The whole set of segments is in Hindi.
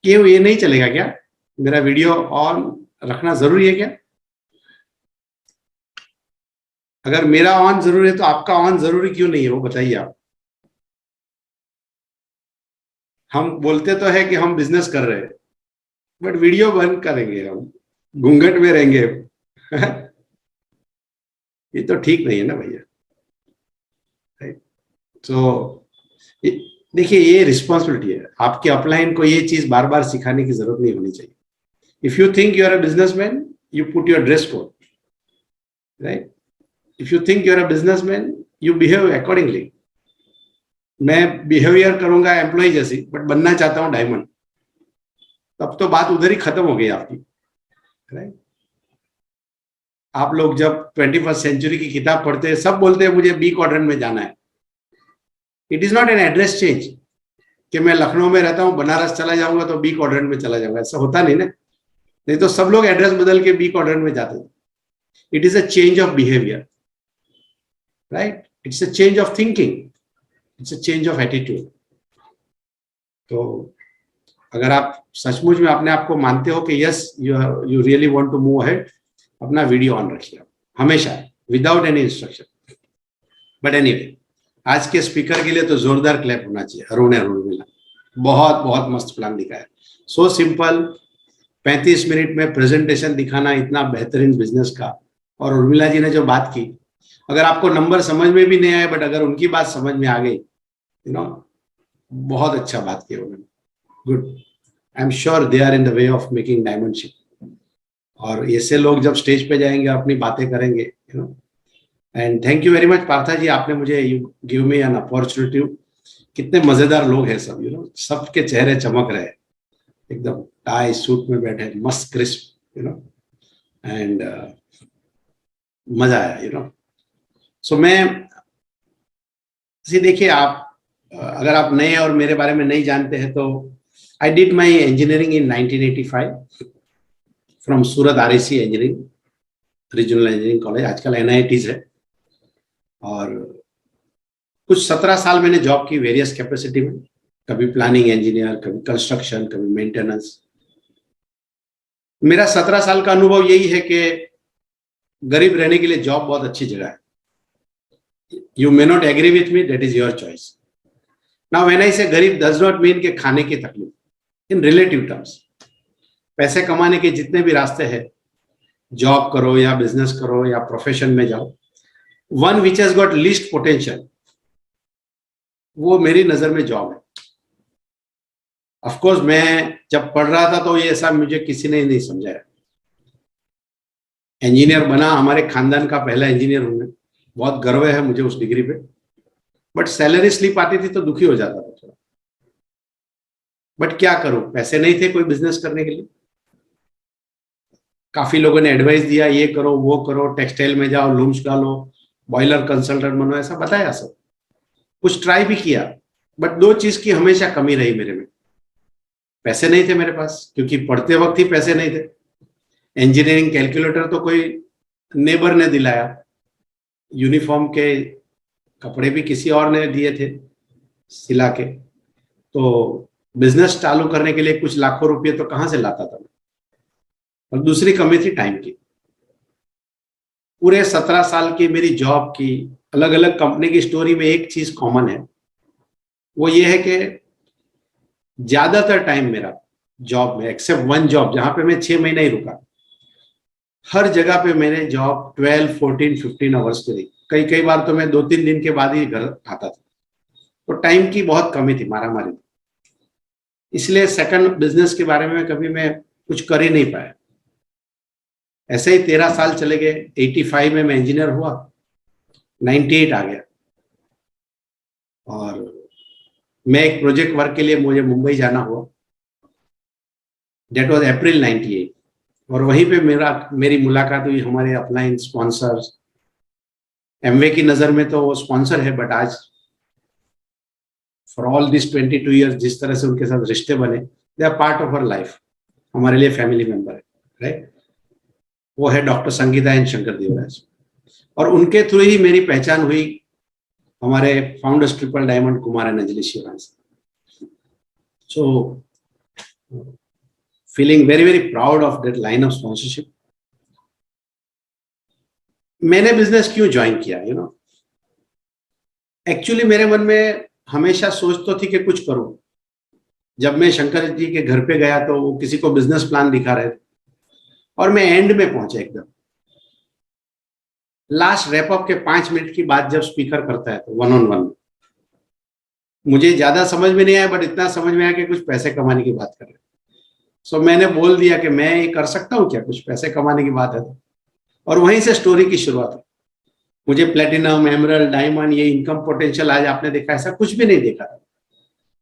क्यों ये नहीं चलेगा क्या? मेरा वीडियो ऑन रखना जरूरी है क्या? अगर मेरा ऑन जरूरी है तो आपका ऑन जरूरी क्यों नहीं है, वो बताइए आप। हम बोलते तो है कि हम बिजनेस कर रहे हैं, बट वीडियो बंद करेंगे, हम घूंघट में रहेंगे। ये तो ठीक नहीं है ना भैया। तो देखिए, ये रिस्पॉन्सिबिलिटी है आपके अपलाइन को, ये चीज बार बार सिखाने की जरूरत नहीं होनी चाहिए। If you think you are a businessman, you put your dress code, right? If you think you are a businessman, you behave accordingly. मैं बिहेवियर करूंगा एम्प्लॉय जैसी, बट बनना चाहता हूं डायमंड, तब तो बात उधर ही खत्म हो गई आपकी, राइट? आप लोग जब 21st सेंचुरी की किताब पढ़ते हैं, सब बोलते हैं मुझे बी क्वाड्रेंट में जाना है। It is not an address change कि मैं लखनऊ में रहता हूं, बनारस चला जाऊंगा तो बी क्वाड्रेंट में चला जाऊंगा, ऐसा होता नहीं ना। नहीं तो सब लोग एड्रेस बदल के बी क्वाड्रेंट में जाते थे। It is a change of behaviour, right? It's a change of thinking, it's a change of attitude. तो अगर आप सचमुच में अपने आप को मानते हो कि yes you really want to move ahead, अपना वीडियो ऑन रखिए हमेशा, without any instruction. But anyway, आज के स्पीकर के लिए तो जोरदार क्लैप होना चाहिए। अरुण उर्मिला, बहुत बहुत मस्त प्लान दिखाया, सो सिंपल। 35 मिनट में प्रेजेंटेशन दिखाना इतना बेहतरीन बिजनेस का। और उर्मिला जी ने जो बात की, अगर आपको नंबर समझ में भी नहीं आए, बट अगर उनकी बात समझ में आ गई, यू नो, बहुत अच्छा बात किया उन्होंने। Good. I am sure they are in the way of making diamond ship. और ऐसे लोग जब स्टेज पे जाएंगे, अपनी बातें करेंगे, you know. And thank you very much Partha ji, आपने मुझे गिव मी एन अपॉर्चुनिटी। कितने मजेदार लोग हैं सब, यू नो, सबके चेहरे चमक रहे हैं, एकदम टाई सूट में बैठे, मस्त क्रिस्प, यू नो, एंड मजा आया, यू नो। सो मैं देखिए, आप अगर आप नए और मेरे बारे में नहीं जानते हैं, तो I did my engineering in 1985 from Surat RIC engineering, regional engineering college, आजकल NITs है। और कुछ 17 साल मैंने जॉब की वेरियस कैपेसिटी में, कभी प्लानिंग इंजीनियर, कभी कंस्ट्रक्शन, कभी मेंटेनेंस। मेरा 17 साल का अनुभव यही है कि गरीब रहने के लिए जॉब बहुत अच्छी जगह है। You may not agree with me, that is your choice. Now when I say गरीब डज नॉट मीन के खाने की तकलीफ, इन रिलेटिव टर्म्स। पैसे कमाने के जितने भी रास्ते हैं, जॉब करो या बिजनेस करो या प्रोफेशन में जाओ, one which has got least potential, वो मेरी नजर में जॉब है। ऑफ कोर्स मैं जब पढ़ रहा था तो ये ऐसा मुझे किसी ने नहीं समझाया। इंजीनियर बना, हमारे खानदान का पहला इंजीनियर हूं मैं, बहुत गर्व है मुझे उस डिग्री पे। बट सैलरी स्लिप आती थी तो दुखी हो जाता था थोड़ा। बट क्या करूं, पैसे नहीं थे कोई बिजनेस करने के लिए। काफी लोगों ने एडवाइस दिया, ये करो वो करो, टेक्सटाइल में जाओ, लूम्स डालो, बॉयलर कंसल्टेंट बनो, ऐसा बताया सब कुछ, ट्राई भी किया। बट दो चीज की हमेशा कमी रही मेरे में। पैसे नहीं थे मेरे पास, क्योंकि पढ़ते वक्त ही पैसे नहीं थे। इंजीनियरिंग कैलकुलेटर तो कोई नेबर ने दिलाया, यूनिफॉर्म के कपड़े भी किसी और ने दिए थे सिला के। तो बिजनेस चालू करने के लिए कुछ लाखों रुपए तो कहां से लाता था। और दूसरी कमी थी टाइम की। पूरे 17 साल की मेरी जॉब की, अलग अलग कंपनी की स्टोरी में एक चीज कॉमन है, वो ये है कि ज्यादातर टाइम मेरा जॉब में, एक्सेप्ट वन जॉब जहां पे मैं 6 महीने ही रुका, हर जगह पे मैंने जॉब 12, 14, 15 आवर्स की रही। कई कई बार तो मैं 2-3 दिन के बाद ही घर आता था। तो टाइम की बहुत कमी थी, मारामारी थी। इसलिए सेकंड बिजनेस के बारे में कभी मैं कुछ कर ही नहीं पाया। ऐसे ही 13 साल चले गए। 85 में मैं इंजीनियर हुआ, 98 आ गया। और मैं एक प्रोजेक्ट वर्क के लिए मुझे मुंबई जाना हुआ, डेट वाज अप्रैल 98। और वहीं पे मेरी मुलाकात हुई हमारे अपलाइन स्पॉन्सर्स। एमवे की नजर में तो वो स्पॉन्सर है, बट आज फॉर ऑल दिस 22 ईयर्स जिस तरह से उनके साथ रिश्ते बने, they are part of our life, हमारे लिए फैमिली मेंबर है, राइट? वो है डॉक्टर संगीता एन शंकर देवराज। और उनके थ्रू ही मेरी पहचान हुई हमारे founders triple diamond Kumar and Anjali Shivraj. So feeling very very proud of that line of sponsorship. मैंने बिजनेस क्यों ज्वाइन किया, एक्चुअली मेरे मन में हमेशा सोच तो थी कि कुछ करूं. जब मैं शंकर जी के घर पे गया तो वो किसी को बिजनेस प्लान दिखा रहे थे और मैं एंड में पहुंचा, एकदम लास्ट रैप अप के 5 मिनट की बात जब स्पीकर करता है तो 1-on-1 मुझे ज्यादा समझ में नहीं आया, बट इतना समझ में आया कि कुछ पैसे कमाने की बात कर रहे हैं. सो मैंने बोल दिया कि मैं ये कर सकता हूँ क्या, कुछ पैसे कमाने की बात है तो. और वहीं से स्टोरी की शुरुआत है. मुझे प्लेटिनम, एमरल्ड, डायमंड, ये इनकम पोटेंशियल आज आपने देखा, ऐसा कुछ भी नहीं देखा था.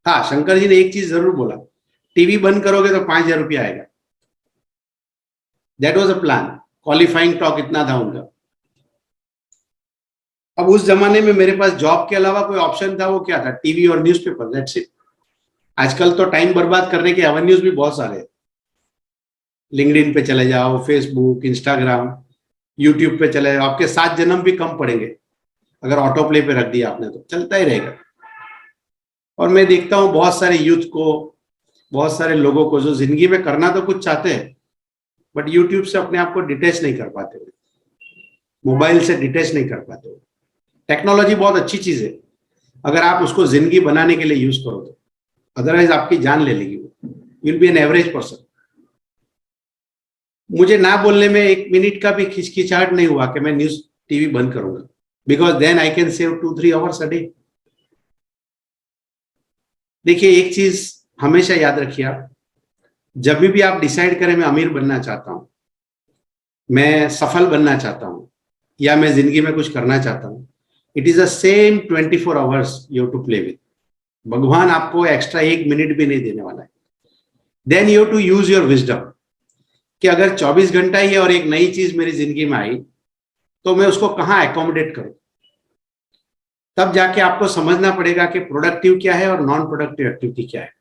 हाँ, शंकर जी ने एक चीज जरूर बोला, टीवी बंद करोगे तो 5,000 रुपया आएगा. That was a plan. Qualifying talk इतना था उनका. अब उस जमाने में मेरे पास जॉब के अलावा कोई ऑप्शन था, वो क्या था, टीवी और न्यूज़पेपर, दैट्स इट. आजकल तो टाइम बर्बाद करने के एवेन्यूज भी बहुत सारे हैं. लिंक्डइन पे चले जाओ, फेसबुक, इंस्टाग्राम, यूट्यूब पे चले जाओ. आपके 7 जन्म भी कम पड़ेंगे अगर ऑटो प्ले पे रख दिया आपने, तो चलता ही रहेगा. और मैं देखता हूँ बहुत सारे यूथ को, बहुत सारे लोगों को जो जिंदगी में करना तो कुछ चाहते हैं, बट यूट्यूब से अपने आप को डिटेच नहीं कर पाते, मोबाइल से डिटेच नहीं कर पाते. टेक्नोलॉजी बहुत अच्छी चीज है अगर आप उसको जिंदगी बनाने के लिए यूज करो तो, अदरवाइज आपकी जान ले लेगी वो. Will be an average person. मुझे ना बोलने में 1 मिनट का भी खिचखिचाहट नहीं हुआ कि मैं न्यूज टीवी बंद करूंगा, because then I can save 2-3 hours a day. देखिए, एक चीज हमेशा याद रखिए, जब भी आप डिसाइड करें मैं अमीर बनना चाहता हूं, मैं सफल बनना चाहता हूं, या मैं जिंदगी में कुछ करना चाहता हूं, it is the same 24 hours you have to play with. भगवान आपको एक्स्ट्रा 1 मिनट भी नहीं देने वाला है. Then you have to use your wisdom कि अगर 24 घंटा ही है और एक नई चीज मेरी जिंदगी में आई तो मैं उसको कहाँ एकोमोडेट करूं. तब जाके आपको समझना पड़ेगा कि प्रोडक्टिव क्या है और नॉन प्रोडक्टिव एक्टिविटी क्या है,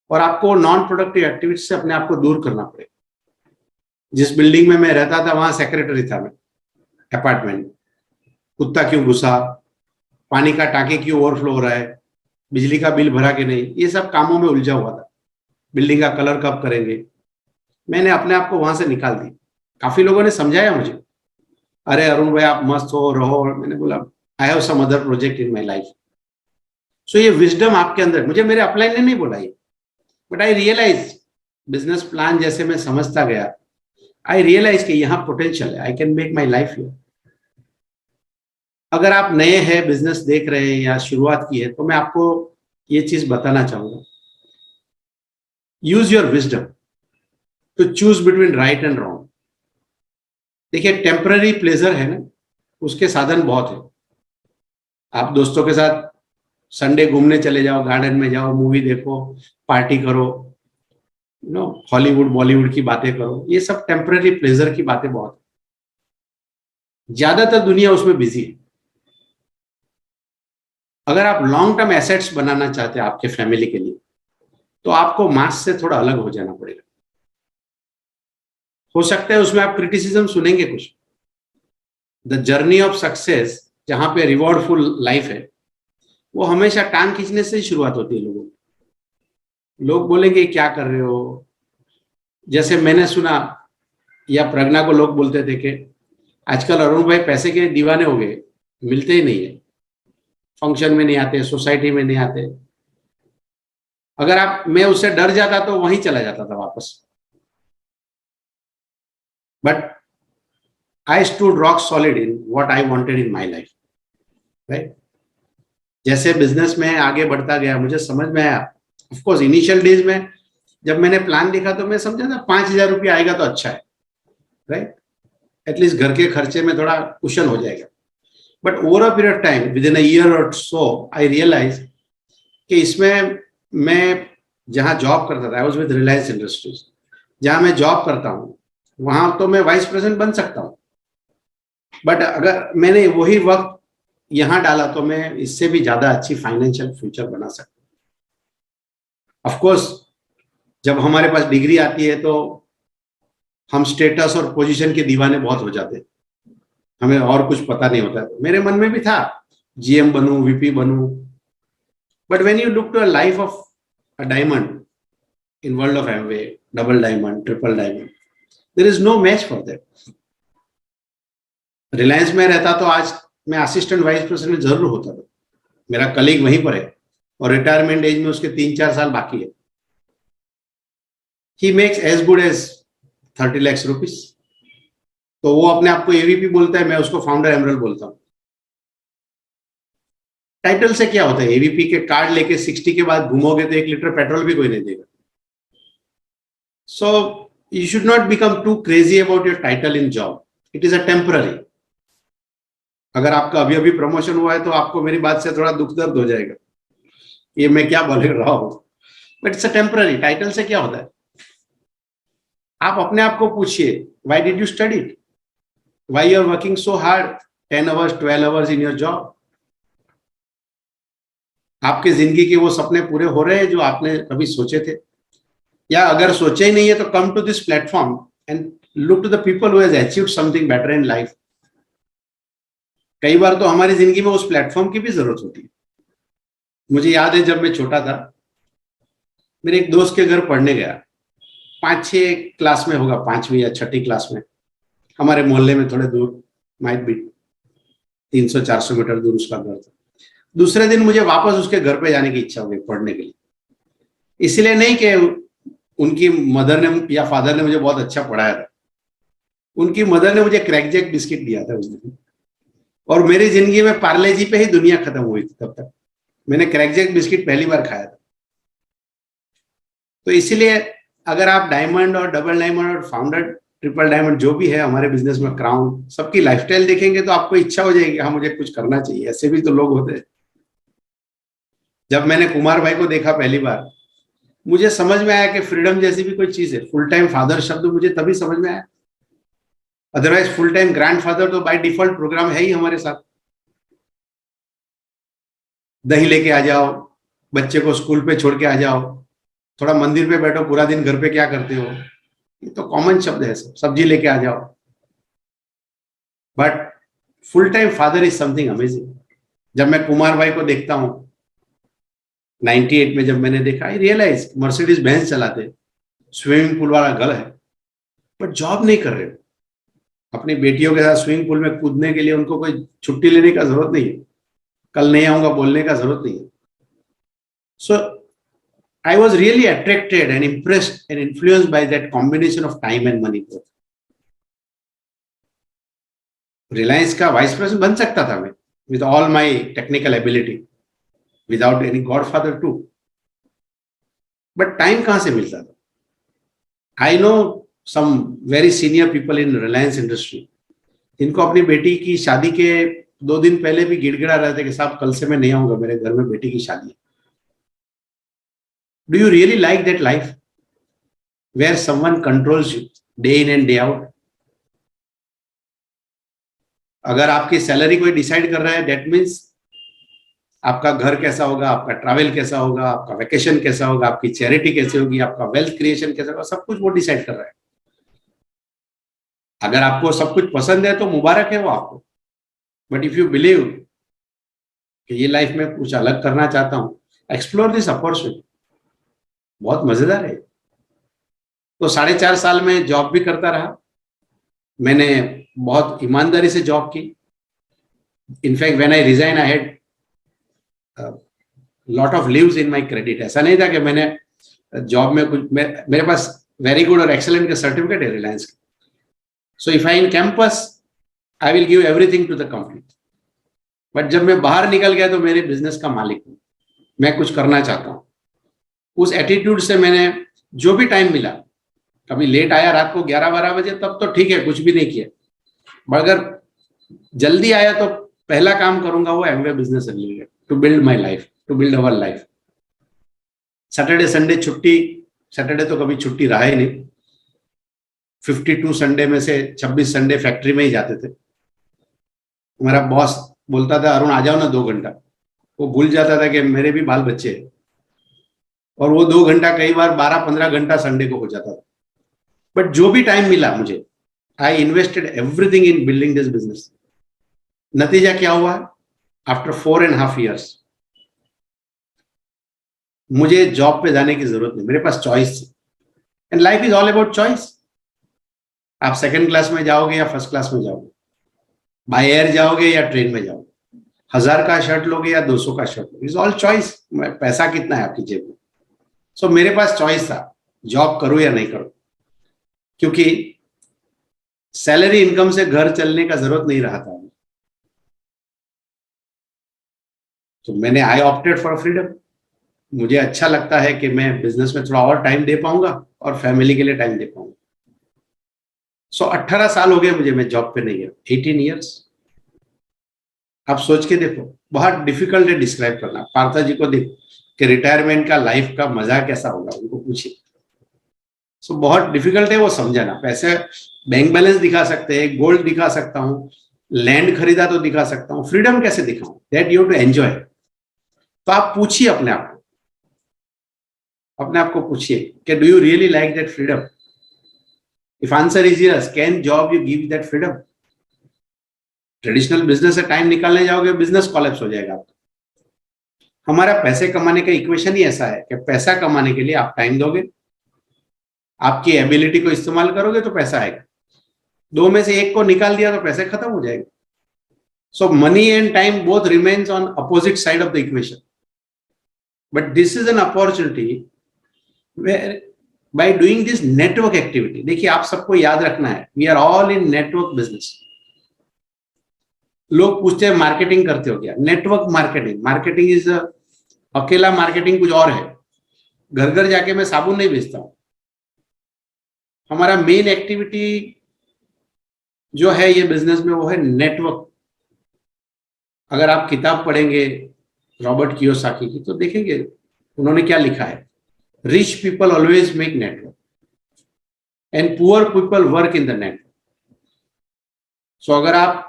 और आपको नॉन प्रोडक्टिव एक्टिविटी से अपने आप को दूर करना पड़ेगा. जिस बिल्डिंग में मैं रहता था वहां सेक्रेटरी था मैं, अपार्टमेंट. कुत्ता क्यों घुसा, पानी का टांके क्यों ओवरफ्लो हो रहा है, बिजली का बिल भरा कि नहीं, ये सब कामों में उलझा हुआ था. बिल्डिंग का कलर कब करेंगे, मैंने अपने आप को वहां से निकाल दी. काफी लोगों ने समझाया मुझे, अरे अरुण भाई आप मस्त हो रहो. मैंने बोला I have some other project in my life. So ये विजडम आपके अंदर, मुझे मेरे अपलाइन ने नहीं बोला ये, but I realise business plan जैसे मैं समझता गया, आई रियलाइज कि यहाँ पोटेंशियल है, I can make my life here. अगर आप नए हैं, बिजनेस देख रहे हैं या शुरुआत की है, तो मैं आपको ये चीज बताना चाहूंगा, use your wisdom to choose between right and wrong. देखिए, टेम्पररी प्लेजर है ना, उसके साधन बहुत है. आप दोस्तों के साथ संडे घूमने चले जाओ, गार्डन में जाओ, मूवी देखो, पार्टी करो, हॉलीवुड बॉलीवुड की बातें करो, ये सब टेम्पररी प्लेजर की बातें बहुत है. ज्यादातर दुनिया उसमें बिजी है. अगर आप लॉन्ग टर्म एसेट्स बनाना चाहते हैं आपके फैमिली के लिए, तो आपको मास से थोड़ा अलग हो जाना पड़ेगा. हो सकता है उसमें आप क्रिटिसिज्म सुनेंगे कुछ. द जर्नी ऑफ सक्सेस, जहां पे रिवॉर्डफुल लाइफ है, वो हमेशा टांग खींचने से ही शुरुआत होती है. लोग बोलेंगे क्या कर रहे हो. जैसे मैंने सुना, या प्रज्ञा को लोग बोलते थे कि आजकल अरुण भाई पैसे के दीवाने हो गए, मिलते ही नहीं है, फंक्शन में नहीं आते, सोसाइटी में नहीं आते. अगर मैं उससे डर जाता तो वहीं चला जाता था वापस. But I stood rock solid in what I wanted in my life, right. जैसे बिजनेस में आगे बढ़ता गया, मुझे समझ में आया. ऑफ कोर्स इनिशियल डेज में जब मैंने प्लान लिखा तो मैं समझा था 5,000 रुपया आएगा तो अच्छा है, राइट. एटलीस्ट घर के खर्चे में थोड़ा कुशन हो जाएगा. But over a period of time, with in a year और सो, आई रियलाइज कि इसमें मैं जहां जॉब करता था, I was with Reliance industries, जहां मैं जॉब करता हूं वहां तो मैं वाइस प्रेसिडेंट बन सकता हूं. बट अगर मैंने वही वक्त यहां डाला तो मैं इससे भी ज्यादा अच्छी फाइनेंशियल फ्यूचर बना सकता हूं. ऑफ कोर्स जब हमारे पास डिग्री आती है तो हम स्टेटस और पोजीशन के दीवाने बहुत हो जाते हैं, हमें और कुछ पता नहीं होता. तो मेरे मन में भी था जीएम बनूं, वीपी बनूं. But when you look to a life of a diamond, in world of Amway, double diamond, triple diamond. There is no match for that. Reliance में रहता तो आज मैं असिस्टेंट वाइस प्रेसिडेंट जरूर होता था. मेरा कलीग वहीं पर है और रिटायरमेंट एज में उसके 3-4 साल बाकी है. He makes as good as 30 lakh rupees. तो वो अपने आप को एवीपी बोलता है, मैं उसको फाउंडर एमरल्ड बोलता हूँ. टाइटल से क्या होता है? एवीपी के कार्ड लेके 60 के बाद घूमोगे तो 1 लीटर पेट्रोल भी कोई नहीं देगा. So you should not become too crazy about your title in job. It is a temporary. अगर आपका अभी अभी प्रमोशन हुआ है तो आपको मेरी बात से थोड़ा दुख दर्द हो जाएगा, ये मैं क्या बोल रहा हूं, but it's a temporary. Title से क्या होता है? आप अपने आप को पूछिए, why did you study it? Why you are working so hard 10 hours 12 hours in your job? आपके जिंदगी के वो सपने पूरे हो रहे हैं जो आपने कभी सोचे थे? या अगर सोचे ही नहीं है तो come to this platform and look to the people who has achieved something better in life. कई बार तो हमारी जिंदगी में उस प्लेटफॉर्म की भी जरूरत होती है. मुझे याद है जब मैं छोटा था, मेरे एक दोस्त के घर पढ़ने गया. 5-6 क्लास में होगा, 5वीं या 6ठी क्लास में. हमारे मोहल्ले में थोड़े दूर, माइट भी 300-400 मीटर दूर उसका घर था. दूसरे दिन मुझे वापस उसके घर पे जाने की इच्छा हो गई पढ़ने के लिए. इसलिए नहीं कि उनकी मदर ने या फादर ने मुझे बहुत अच्छा पढ़ाया था. उनकी मदर ने मुझे क्रैकजैक बिस्किट दिया था उस दिन, और मेरी जिंदगी में पार्ले जी पे ही दुनिया खत्म हुई थी. तब तक मैंने क्रैकजैक बिस्किट पहली बार खाया था. तो इसीलिए अगर आप डायमंड और डबल डायमंड और फाउंडर ट्रिपल डायमंड जो भी है हमारे बिजनेस में, क्राउन, सबकी लाइफस्टाइल देखेंगे तो आपको इच्छा हो जाएगी, हाँ मुझे कुछ करना चाहिए. ऐसे भी तो लोग होते हैं. जब मैंने कुमार भाई को देखा पहली बार, मुझे समझ में आया कि फ्रीडम जैसी भी कोई चीज है. फुल टाइम फादर शब्द मुझे तभी समझ में आया. अदरवाइज फुल टाइम ग्रैंडफादर तो बाय डिफॉल्ट प्रोग्राम है ही हमारे साथ. दही लेके आ जाओ, बच्चे को स्कूल पे छोड़ के आ जाओ, थोड़ा मंदिर पे बैठो, पूरा दिन घर पे क्या करते हो, ये तो कॉमन शब्द है. सब सब्जी लेके आ जाओ. But full time father is something amazing. जब मैं कुमार भाई को देखता हूँ, 98 में जब मैंने देखा, आई रियलाइज मर्सिडीज बेंज चलाते, स्विमिंग पूल वाला घर है, बट जॉब नहीं कर रहे. अपनी बेटियों के साथ स्विमिंग पूल में कूदने के लिए उनको कोई छुट्टी लेने का जरूरत नहीं है, कल नहीं आऊंगा बोलने का जरूरत नहीं है. सो I was really attracted and impressed and influenced by that combination of time and money both. Reliance का वाइस प्रेसिडेंट बन सकता था मैं, with all my technical ability, without any godfather too. But time कहाँ से मिलता था? I know some very senior people in Reliance industry, जिनको अपनी बेटी की शादी के 2 दिन पहले भी गिड़गिड़ा रहे थे कि साहब कल से मैं नहीं आऊंगा, मेरे घर में बेटी की शादी है. Do you really like that life where someone controls you day in and day out? अगर आपकी सैलरी कोई डिसाइड कर रहा है, दैट मीन्स आपका घर कैसा होगा, आपका ट्रैवल कैसा होगा, आपका वेकेशन कैसा होगा, आपकी चैरिटी कैसे होगी, आपका वेल्थ क्रिएशन कैसा होगा, सब कुछ वो डिसाइड कर रहा है. अगर आपको सब कुछ पसंद है तो मुबारक है वो आपको. बट इफ यू बिलीव कि ये लाइफ में कुछ अलग करना चाहता हूं, एक्सप्लोर दिस अपॉर्चुनिटी. बहुत मजेदार है. तो 4.5 साल में जॉब भी करता रहा. मैंने बहुत ईमानदारी से जॉब की. In fact when I resign I had lot of leaves in my credit. ऐसा नहीं था कि मैंने जॉब में कुछ, मेरे पास वेरी गुड और एक्सेलेंट का सर्टिफिकेट है रिलायंस का. So if I in campus I will give everything to the company. But जब मैं बाहर निकल गया तो मेरे बिजनेस का मालिक हूं, मैं कुछ करना चाहता हूं. उस एटीट्यूड से मैंने जो भी टाइम मिला, कभी लेट आया रात को 11-12 बजे, तब तो ठीक है, कुछ भी नहीं किया. पर अगर जल्दी आया तो पहला काम करूंगा वो एमवे बिजनेस से related, to build my life, to build our life. Saturday Sunday छुट्टी, सैटरडे तो कभी छुट्टी रहा ही नहीं. 52 संडे में से 26 संडे फैक्ट्री में ही जाते थे. मेरा बॉस बोलता था, अरुण आ जाओ ना 2 घंटा. वो भूल जाता था कि मेरे भी बाल बच्चे हैं, और वो 2 घंटा कई बार 12-15 घंटा संडे को हो जाता था. बट जो भी टाइम मिला मुझे, I invested everything in building this business. नतीजा क्या हुआ? आफ्टर 4.5 years मुझे जॉब पे जाने की जरूरत नहीं, मेरे पास चॉइस थी। And life is all about choice. आप सेकंड क्लास में जाओगे या फर्स्ट क्लास में जाओगे, बाय एयर जाओगे या ट्रेन में जाओगे, 1000 का शर्ट लोगे या 200 का शर्ट लोगे, इज ऑल चॉइस। पैसा कितना है आपकी जेब में। सो मेरे पास चॉइस था, जॉब करूं या नहीं करूं, क्योंकि सैलरी इनकम से घर चलने का जरूरत नहीं रहा था। तो मैंने आई ऑप्टेड फॉर फ्रीडम। मुझे अच्छा लगता है कि मैं बिजनेस में थोड़ा और टाइम दे पाऊंगा और फैमिली के लिए टाइम दे पाऊंगा। 18 साल हो गए मुझे, मैं जॉब पे नहीं गया, 18 ईयर्स। आप सोच के देखो, बहुत डिफिकल्ट है डिस्क्राइब करना। पार्था जी को देखो कि रिटायरमेंट का लाइफ का मजा कैसा होगा, उनको पूछिए। बहुत डिफिकल्ट है वो समझाना। पैसे बैंक बैलेंस दिखा सकते हैं, गोल्ड दिखा सकता हूँ, लैंड खरीदा तो दिखा सकता हूँ, फ्रीडम कैसे दिखाऊं, दैट यू टू एंजॉय। तो आप पूछिए अपने आप को पूछिए कि do you really like that freedom. If answer is yes, can job you give that freedom. Traditional business से टाइम निकालने जाओगे, बिजनेस कॉलेप्स हो जाएगा आपका। हमारा पैसे कमाने का इक्वेशन ही ऐसा है कि पैसा कमाने के लिए आप टाइम दोगे, आपकी एबिलिटी को इस्तेमाल करोगे तो पैसा आएगा। दो में से एक को निकाल दिया तो पैसे खत्म हो जाएगा। So money and time both remains on opposite side of the equation, but this is an opportunity where by doing this network activity. देखिए, आप सबको याद रखना है, we are all in network business. लोग पूछते हैं मार्केटिंग करते हो क्या? Network marketing. मार्केटिंग इज अकेला मार्केटिंग कुछ और है। घर घर जाके मैं साबुन नहीं बेचता हूं। हमारा मेन एक्टिविटी जो है ये बिजनेस में, वो है नेटवर्क। अगर आप किताब पढ़ेंगे रॉबर्ट कियोसाकी की, तो देखेंगे उन्होंने क्या लिखा है, rich people always make network and poor people work in the network. So अगर आप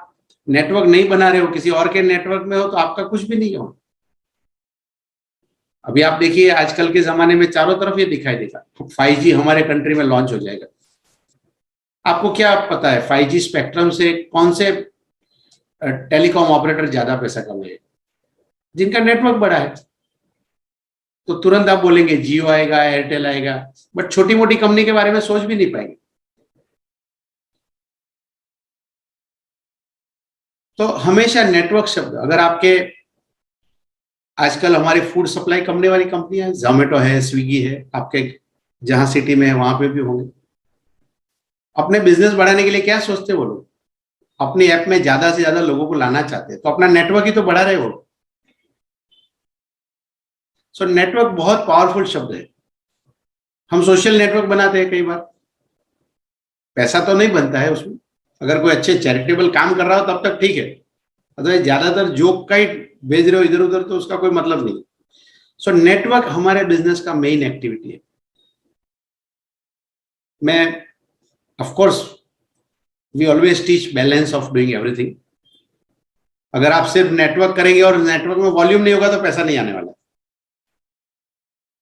नेटवर्क नहीं बना रहे हो, किसी और के नेटवर्क में हो, तो आपका कुछ भी नहीं हो। अभी आप देखिए, आजकल के जमाने में चारों तरफ ये दिखाई देगा, 5G हमारे कंट्री में लॉन्च हो जाएगा। आपको क्या पता है 5G स्पेक्ट्रम से कौन से टेलीकॉम ऑपरेटर ज्यादा पैसा कमाए? जिनका नेटवर्क बड़ा है। तो तुरंत आप बोलेंगे जियो आएगा, एयरटेल आएगा, बट छोटी मोटी कंपनी के बारे में सोच भी नहीं पाएंगे। तो हमेशा नेटवर्क शब्द, अगर आपके आजकल हमारी फूड सप्लाई करने वाली कंपनियां, जोमेटो है, स्विगी है, आपके जहां सिटी में है वहां पे भी होंगे। अपने बिजनेस बढ़ाने के लिए क्या सोचते हैं वो लोग? अपने ऐप में ज्यादा से ज्यादा लोगों को लाना चाहते हैं, तो अपना नेटवर्क ही तो बढ़ा रहे हो। सो नेटवर्क बहुत पावरफुल शब्द है। हम सोशल नेटवर्क बनाते हैं कई बार, पैसा तो नहीं बनता है उसमें। अगर कोई अच्छे चैरिटेबल काम कर रहा हो तब तक ठीक है, अगर ज्यादातर जोक का ही भेज रहे हो इधर उधर, तो उसका कोई मतलब नहीं। सो नेटवर्क हमारे बिजनेस का मेन एक्टिविटी है। मैं of course we always teach balance of doing everything. अगर आप सिर्फ नेटवर्क करेंगे और नेटवर्क में वॉल्यूम नहीं होगा तो पैसा नहीं आने वाला।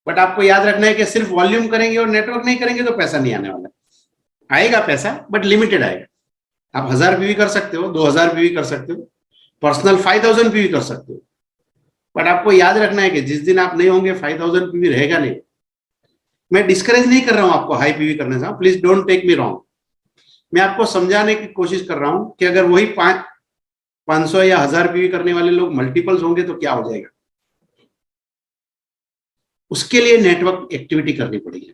बट आपको याद रखना है कि सिर्फ वॉल्यूम करेंगे और नेटवर्क नहीं करेंगे तो पैसा नहीं आने वाला। आएगा पैसा, बट लिमिटेड आएगा। आप 1000 पीवी कर सकते हो, 2000 पीवी कर सकते हो, पर्सनल 5000 पीवी कर सकते हो। बट आपको याद रखना है कि जिस दिन आप नहीं होंगे 5000 पीवी रहेगा नहीं। मैं डिस्करेज नहीं कर रहा हूं आपको हाई पीवी करने से, please don't take me wrong. मैं आपको समझाने की कोशिश कर रहा हूं कि अगर वही 500 या 1000 पीवी करने वाले लोग मल्टीपल्स होंगे तो क्या हो जाएगा। उसके लिए नेटवर्क एक्टिविटी करनी पड़ेगी।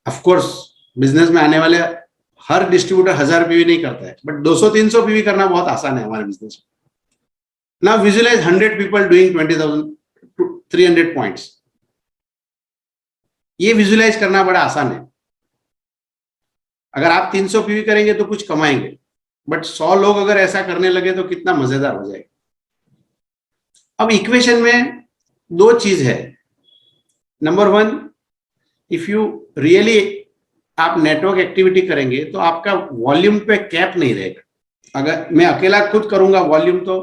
ऑफ कोर्स बिजनेस में आने वाले हर डिस्ट्रीब्यूटर 1000 पीवी नहीं करता है, बट 200-300 पीवी करना बहुत आसान है हमारे बिजनेस में। Now visualize 100 people doing 20,300 points. ये विजुअलाइज करना बड़ा आसान है। अगर आप 300 पीवी करेंगे तो कुछ कमाएंगे, बट 100 लोग अगर ऐसा करने लगे तो कितना मजेदार हो जाएगा। अब इक्वेशन में दो चीज है। Number one, if you really आप नेटवर्क एक्टिविटी करेंगे तो आपका वॉल्यूम पे कैप नहीं रहेगा। अगर मैं अकेला खुद करूंगा वॉल्यूम तो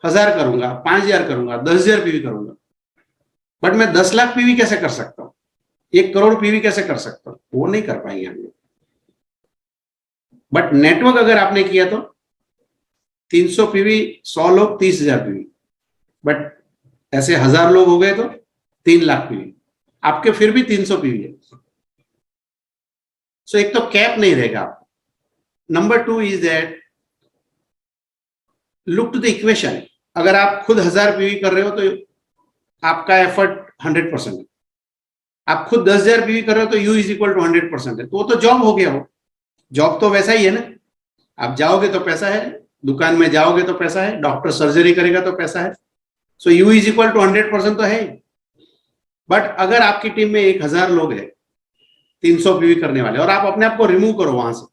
1000 करूंगा, 5000 करूंगा, 10,000 पीवी करूंगा, बट मैं 10 लाख पीवी कैसे कर सकता हूं, 1 करोड़ पीवी कैसे कर सकता हूं? वो नहीं कर पाएंगे हम लोग। बट नेटवर्क अगर आपने किया तो 300 पीवी 100 लोग 30,000 पीवी। बट ऐसे 1000 लोग हो गए तो 3 लाख पीवी, आपके फिर भी 300 पीवी है। सो एक तो कैप नहीं रहेगा आपको। Number 2 is that look to the equation. अगर आप खुद 1000 पीवी कर रहे हो तो आपका एफर्ट 100% है। आप खुद 10,000 पीवी कर रहे हो तो U इज इक्वल टू 100% है, तो वो तो जॉब हो गया। हो जॉब तो वैसा ही है ना, आप जाओगे तो पैसा है, दुकान में जाओगे तो पैसा है, डॉक्टर सर्जरी करेगा तो पैसा है। सो U इज इक्वल टू 100% तो है। बट अगर आपकी टीम में 1000 लोग हैं 300 पीवी करने वाले, और आप अपने आप को रिमूव करो वहां से,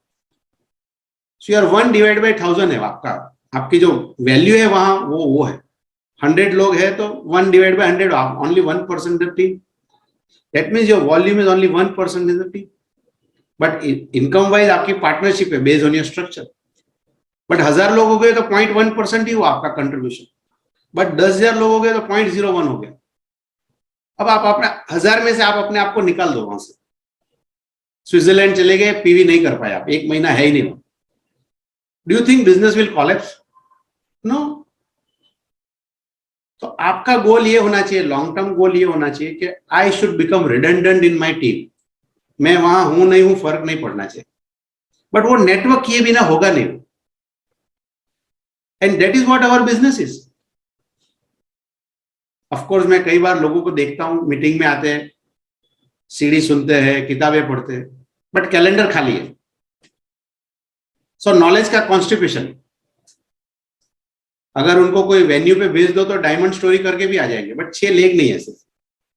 सो यार 1 डिवाइड बाई 1000 है आपका, आपकी जो वैल्यू है वहां वो है। 100 लोग है तो 1 divide by 100, only 1% of team. That means your volume is only 1% in the team. But income wise आपकी पार्टनरशिप है based on your structure. But 1000 लोग हो गए तो 0.1% ही हुआ आपका कंट्रीब्यूशन। बट 10,000 लोग हो गए तो 0.01 हो गया। अब आप अपना 1000 में से आप अपने आप को निकाल दो वहां से। स्विट्जरलैंड चले गए, पीवी नहीं कर पाए आप, 1 महीना है ही नहीं। Do you think business will collapse? No. तो आपका गोल ये होना चाहिए, लॉन्ग टर्म गोल ये होना चाहिए कि I should become redundant in my team. मैं वहां हूं नहीं हूं फर्क नहीं पड़ना चाहिए, बट वो नेटवर्क किए बिना होगा नहीं। And that is what our business is. Of course मैं कई बार लोगों को देखता हूं मीटिंग में आते हैं, सीडी सुनते हैं, किताबें पढ़ते हैं, बट कैलेंडर खाली है। सो नॉलेज का कॉन्स्टिपेशन। अगर उनको कोई वेन्यू पे भेज दो तो डायमंड स्टोरी करके भी आ जाएंगे, बट 6 लेग नहीं है सिर्फ।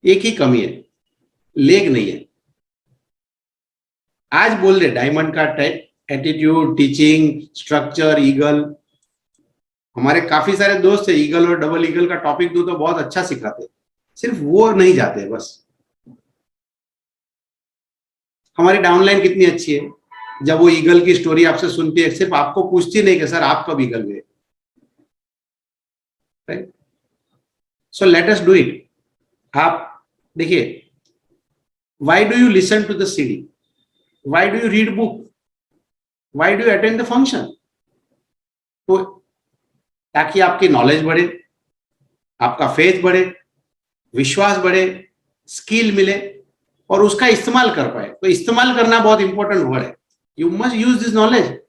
एक ही कमी है, लेग नहीं है। आज बोल दे डायमंड का एटीट्यूड, टीचिंग, स्ट्रक्चर, ईगल। हमारे काफी सारे दोस्त है, ईगल और डबल ईगल का टॉपिक दो तो बहुत अच्छा सिखाते, सिर्फ वो नहीं जाते बस। हमारी डाउनलाइन कितनी अच्छी है, जब वो ईगल की स्टोरी आपसे सुनती है सिर्फ आपको पूछती नहीं कि सर आप कब ईगल गए। Right? So let us do it. आप देखिए, why do you listen to the CD, why do you read book, why do you attend the function? तो ताकि आपकी नॉलेज बढ़े, आपका फेथ बढ़े, विश्वास बढ़े, स्किल मिले और उसका इस्तेमाल कर पाए। तो इस्तेमाल करना बहुत इंपॉर्टेंट वर्ड है। You must use this knowledge.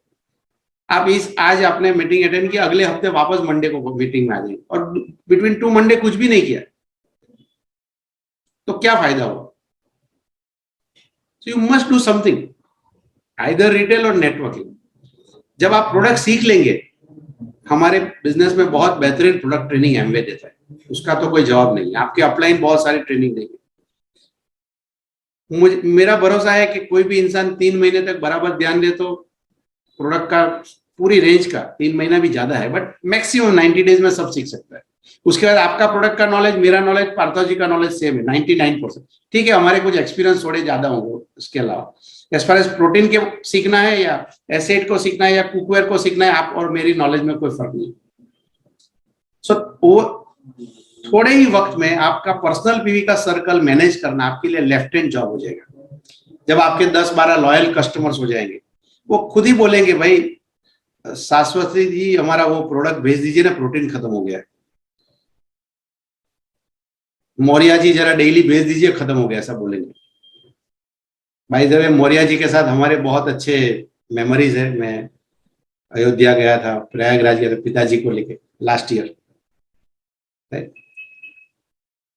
आप आज आपने मीटिंग अटेंड किया, अगले हफ्ते वापस मंडे को मीटिंग में आ जाएंगे और बिटवीन 2 मंडे कुछ भी नहीं किया, तो क्या फायदा हुआ? सो you must do something, either retail और नेटवर्किंग। जब आप प्रोडक्ट सीख लेंगे, हमारे बिजनेस में बहुत बेहतरीन प्रोडक्ट ट्रेनिंग एमवे देता है, उसका तो कोई जवाब नहीं है। आपके अपलाइन बहुत सारी ट्रेनिंग देंगे। मेरा भरोसा है कि कोई भी इंसान 3 महीने तक बराबर ध्यान दे तो प्रोडक्ट का पूरी रेंज का, 3 महीना भी ज्यादा है, बट मैक्सिमम 90 डेज में सब सीख सकता है। उसके बाद आपका प्रोडक्ट का नॉलेज, मेरा नॉलेज, पार्थो जी का नॉलेज सेम है 99%। ठीक है, हमारे कुछ एक्सपीरियंस थोड़े ज्यादा होंगे। इसके अलावा एज फार एज प्रोटीन के सीखना है या एसिड को सीखना है या कुकवेयर को सीखना है, आप और मेरी नॉलेज में कोई फर्क नहीं। सो वो थोड़े ही वक्त में आपका पर्सनल पीवी का सर्कल मैनेज करना आपके लिए लेफ्ट हैंड जॉब हो जाएगा। जब आपके 10-12 लॉयल कस्टमर्स हो जाएंगे, वो खुद ही बोलेंगे भाई शाश्वती जी हमारा वो प्रोडक्ट भेज दीजिए ना, प्रोटीन खत्म हो गया है। मौर्या जी जरा डेली भेज दीजिए, खत्म हो गया, ऐसा बोलेंगे। भाई द वे मौर्या जी के साथ हमारे बहुत अच्छे मेमोरीज है। मैं अयोध्या गया था, प्रयागराज गया था पिताजी को लेके लास्ट ईयर।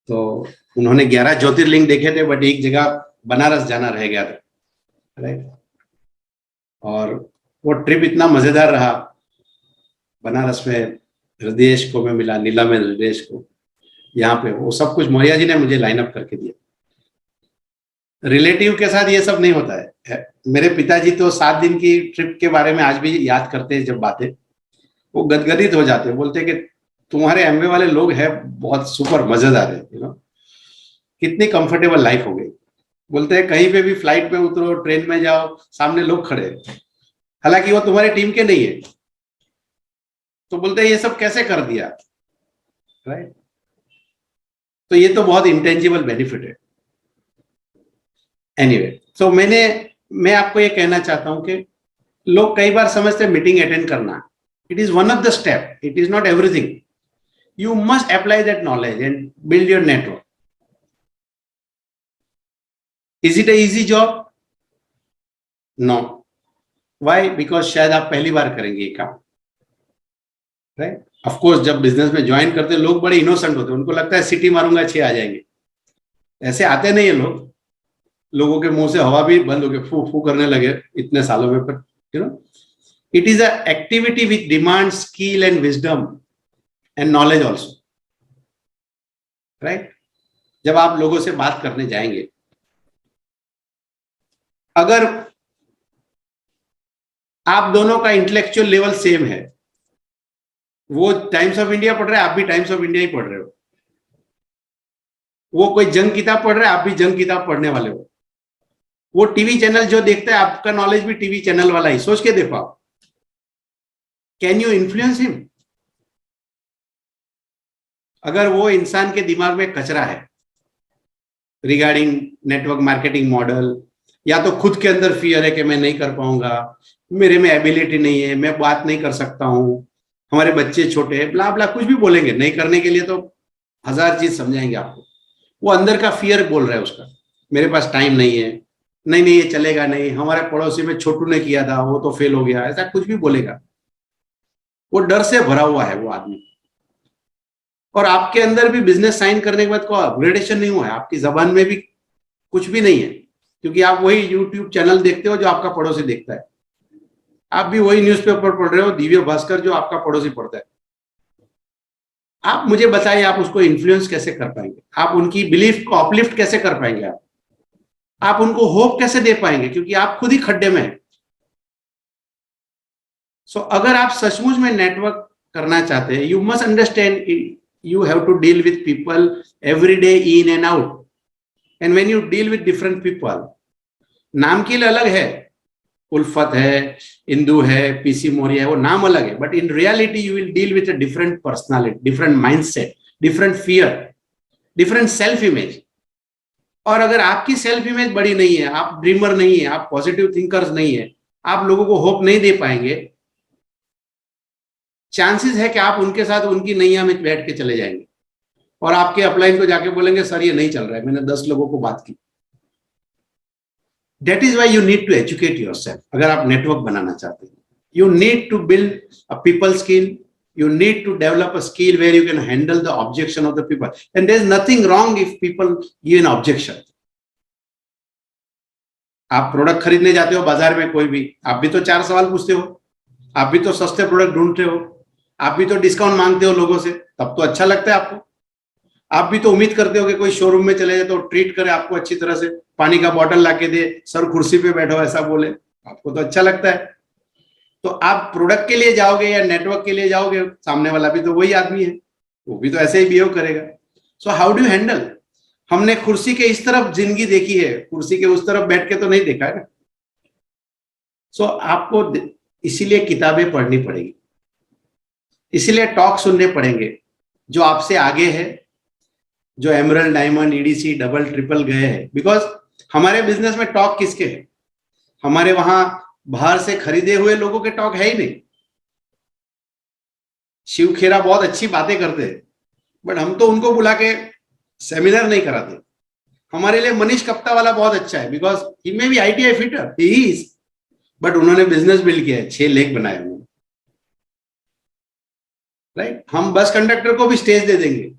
तो उन्होंने 11 ज्योतिर्लिंग देखे थे, बट एक जगह बनारस जाना रह गया था। राइट? और वो ट्रिप इतना मजेदार रहा। बनारस में हृदयेश को मैं मिला, नीला में हृदयेश को, यहाँ पे वो सब कुछ मौर्या जी ने मुझे लाइन अप करके दिया। रिलेटिव के साथ ये सब नहीं होता है। मेरे पिताजी तो 7 दिन की ट्रिप के बारे में आज भी याद करते हैं, जब बातें वो गदगदित हो जाते हैं। बोलते हैं कि तुम्हारे एमवे वाले लोग हैं बहुत सुपर मजेदार है, यू नो, कितनी कंफर्टेबल लाइफ हो गई। बोलते हैं कहीं पे भी फ्लाइट में उतरो, ट्रेन में जाओ, सामने लोग खड़े हैं, हालांकि वो तुम्हारी टीम के नहीं है। तो बोलते हैं ये सब कैसे कर दिया? राइट? तो ये तो बहुत इंटेंजिबल बेनिफिट है। एनीवे, सो मैं आपको ये कहना चाहता हूं कि लोग कई बार समझते हैं मीटिंग अटेंड करना, it is one of the step, it is not everything. You must apply that knowledge and build your network. Is it a easy job? No. Why? Because शायद आप पहली बार करेंगे ये काम, राइट? ऑफ कोर्स जब बिजनेस में ज्वाइन करते हैं लोग बड़े इनोसेंट होते हैं, उनको लगता है सिटी मारूंगा 6 आ जाएंगे। ऐसे आते नहीं है लोग, लोगों के मुंह से हवा भी बंद हो गई, फू फू करने लगे इतने सालों में। पर you know it is a activity which demand skill and wisdom and knowledge also, right? जब आप लोगों से बात करने जाएंगे, अगर आप दोनों का इंटेलेक्चुअल लेवल सेम है, वो टाइम्स ऑफ इंडिया पढ़ रहे हैं, आप भी टाइम्स ऑफ इंडिया ही पढ़ रहे हो, वो कोई जंग किताब पढ़ रहा है, आप भी जंग किताब पढ़ने वाले हो, वो टीवी चैनल जो देखता है आपका नॉलेज भी टीवी चैनल वाला ही, सोच के देखो आप, कैन यू इन्फ्लुएंस हिम? अगर वो इंसान के दिमाग में कचरा है रिगार्डिंग नेटवर्क मार्केटिंग मॉडल, या तो खुद के अंदर फियर है कि मैं नहीं कर पाऊंगा, मेरे में एबिलिटी नहीं है, मैं बात नहीं कर सकता हूं, हमारे बच्चे छोटे हैं, ब्ला ब्ला कुछ भी बोलेंगे, नहीं करने के लिए तो 1000 चीज समझाएंगे आपको। वो अंदर का फियर बोल रहा है उसका, मेरे पास टाइम नहीं है, नहीं नहीं ये चलेगा नहीं, हमारे पड़ोसी में छोटू ने किया था वो तो फेल हो गया, ऐसा कुछ भी बोलेगा। वो डर से भरा हुआ है वो आदमी। और आपके अंदर भी बिजनेस साइन करने के बाद कोई अपग्रेडेशन नहीं हुआ है, आपकी जबान में भी कुछ भी नहीं है, क्योंकि आप वही यूट्यूब चैनल देखते हो जो आपका पड़ोसी देखता है, आप भी वही न्यूज़पेपर पढ़ रहे हो दिव्य भास्कर जो आपका पड़ोसी पढ़ता है। आप मुझे बताइए, आप उसको इन्फ्लुएंस कैसे कर पाएंगे? आप उनकी बिलीफ को अपलिफ्ट कैसे कर पाएंगे? आप उनको होप कैसे दे पाएंगे? क्योंकि आप खुद ही खड्डे में हैं। सो अगर आप सचमुच में नेटवर्क करना चाहते हैं, you must understand you have to deal with people every day in and out, and when you deal with different people, नाम के लिए अलग है, उल्फत है, इंदू है, पीसी मौर्य है, वो नाम अलग है, but in reality you will deal with a different personality, different mindset, different fear, different self image. और अगर आपकी सेल्फ इमेज बड़ी नहीं है, आप ड्रीमर नहीं है, आप पॉजिटिव थिंकर्स नहीं है, आप लोगों को होप नहीं दे पाएंगे, चांसेस है कि आप उनके साथ उनकी नैया में बैठ के चले जाएंगे और आपके अपलाइन को जाके बोलेंगे सर ये नहीं चल रहा है, मैंने 10 लोगों को बात की। That is why you need to educate yourself. अगर आप नेटवर्क बनाना चाहते हैं, you need to build a people skill, you need to develop a skill where you can handle the objection of the people, and there is nothing wrong if people give an objection. आप प्रोडक्ट खरीदने जाते हो बाजार में कोई भी, आप भी तो 4 सवाल पूछते हो, आप भी तो सस्ते प्रोडक्ट ढूंढते हो, आप भी तो डिस्काउंट मांगते हो लोगों से, तब तो अच्छा लगता है आपको। आप भी तो उम्मीद करते हो कि कोई शोरूम में चले जाए तो ट्रीट करे आपको अच्छी तरह से, पानी का बॉटल लाके दे, सर कुर्सी पे बैठो ऐसा बोले, आपको तो अच्छा लगता है। तो आप प्रोडक्ट के लिए जाओगे या नेटवर्क के लिए जाओगे, सामने वाला भी तो वही आदमी है, वो भी तो ऐसे ही बिहेव करेगा। So how do handle? हमने कुर्सी के इस तरफ जिंदगी देखी है, कुर्सी के उस तरफ बैठ के तो नहीं देखा है ना। सो आपको इसीलिए किताबें पढ़नी पड़ेगी, इसीलिए टॉक सुनने पड़ेंगे जो आपसे आगे है, जो emerald, diamond, EDC, double, triple गए हैं। बिकॉज हमारे बिजनेस में टॉक किसके है? हमारे वहां बाहर से खरीदे हुए लोगों के टॉक है ही नहीं। शिव खेरा बहुत अच्छी बातें करते हैं, बट हम तो उनको बुला के सेमिनार नहीं कराते। हमारे लिए मनीष कप्ता वाला बहुत अच्छा है, because he may be ITI fitter, he is, but उन्होंने बिजनेस बिल्ड किया है, 6 लेख बनाए उन्होंने, राइट? हम बस कंडक्टर को भी स्टेज दे देंगे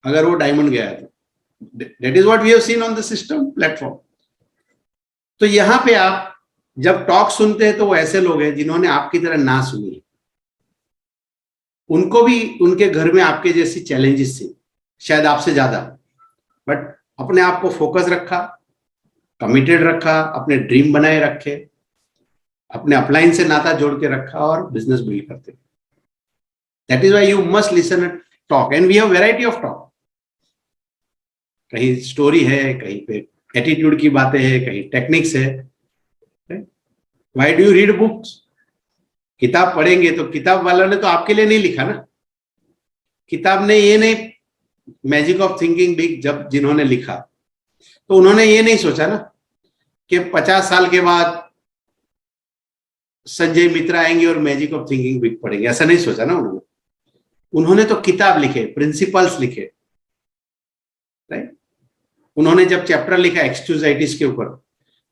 अगर वो डायमंड गया है तो। That is what we have seen on the system platform. तो यहां पे आप जब टॉक सुनते हैं तो वो ऐसे लोग हैं जिन्होंने आपकी तरह ना सुनी है, उनको भी उनके घर में आपके जैसी चैलेंजेस थी, शायद आपसे ज्यादा, बट अपने आप को फोकस रखा, कमिटेड रखा, अपने ड्रीम बनाए रखे, अपने अपलाइन से नाता जोड़ के रखा और बिजनेस बिल्ड करते। That is why you must listen and talk, and we have variety of talk. कहीं स्टोरी है, कहीं पे एटीट्यूड की बातें हैं, कहीं टेक्निक्स है। Why do you read books? किताब पढ़ेंगे तो किताब वालों ने तो आपके लिए नहीं लिखा ना। किताब ने ये नहीं, मैजिक ऑफ थिंकिंग बिग जब जिन्होंने लिखा तो उन्होंने ये नहीं सोचा ना कि 50 साल के बाद संजय मित्रा आएंगे और मैजिक ऑफ थिंकिंग बिग पढ़ेंगे, ऐसा नहीं सोचा ना उन्होंने। उन्होंने तो किताब लिखे, प्रिंसिपल्स लिखे, राइट। उन्होंने जब चैप्टर लिखा एक्सक्यूजाइटिस के ऊपर,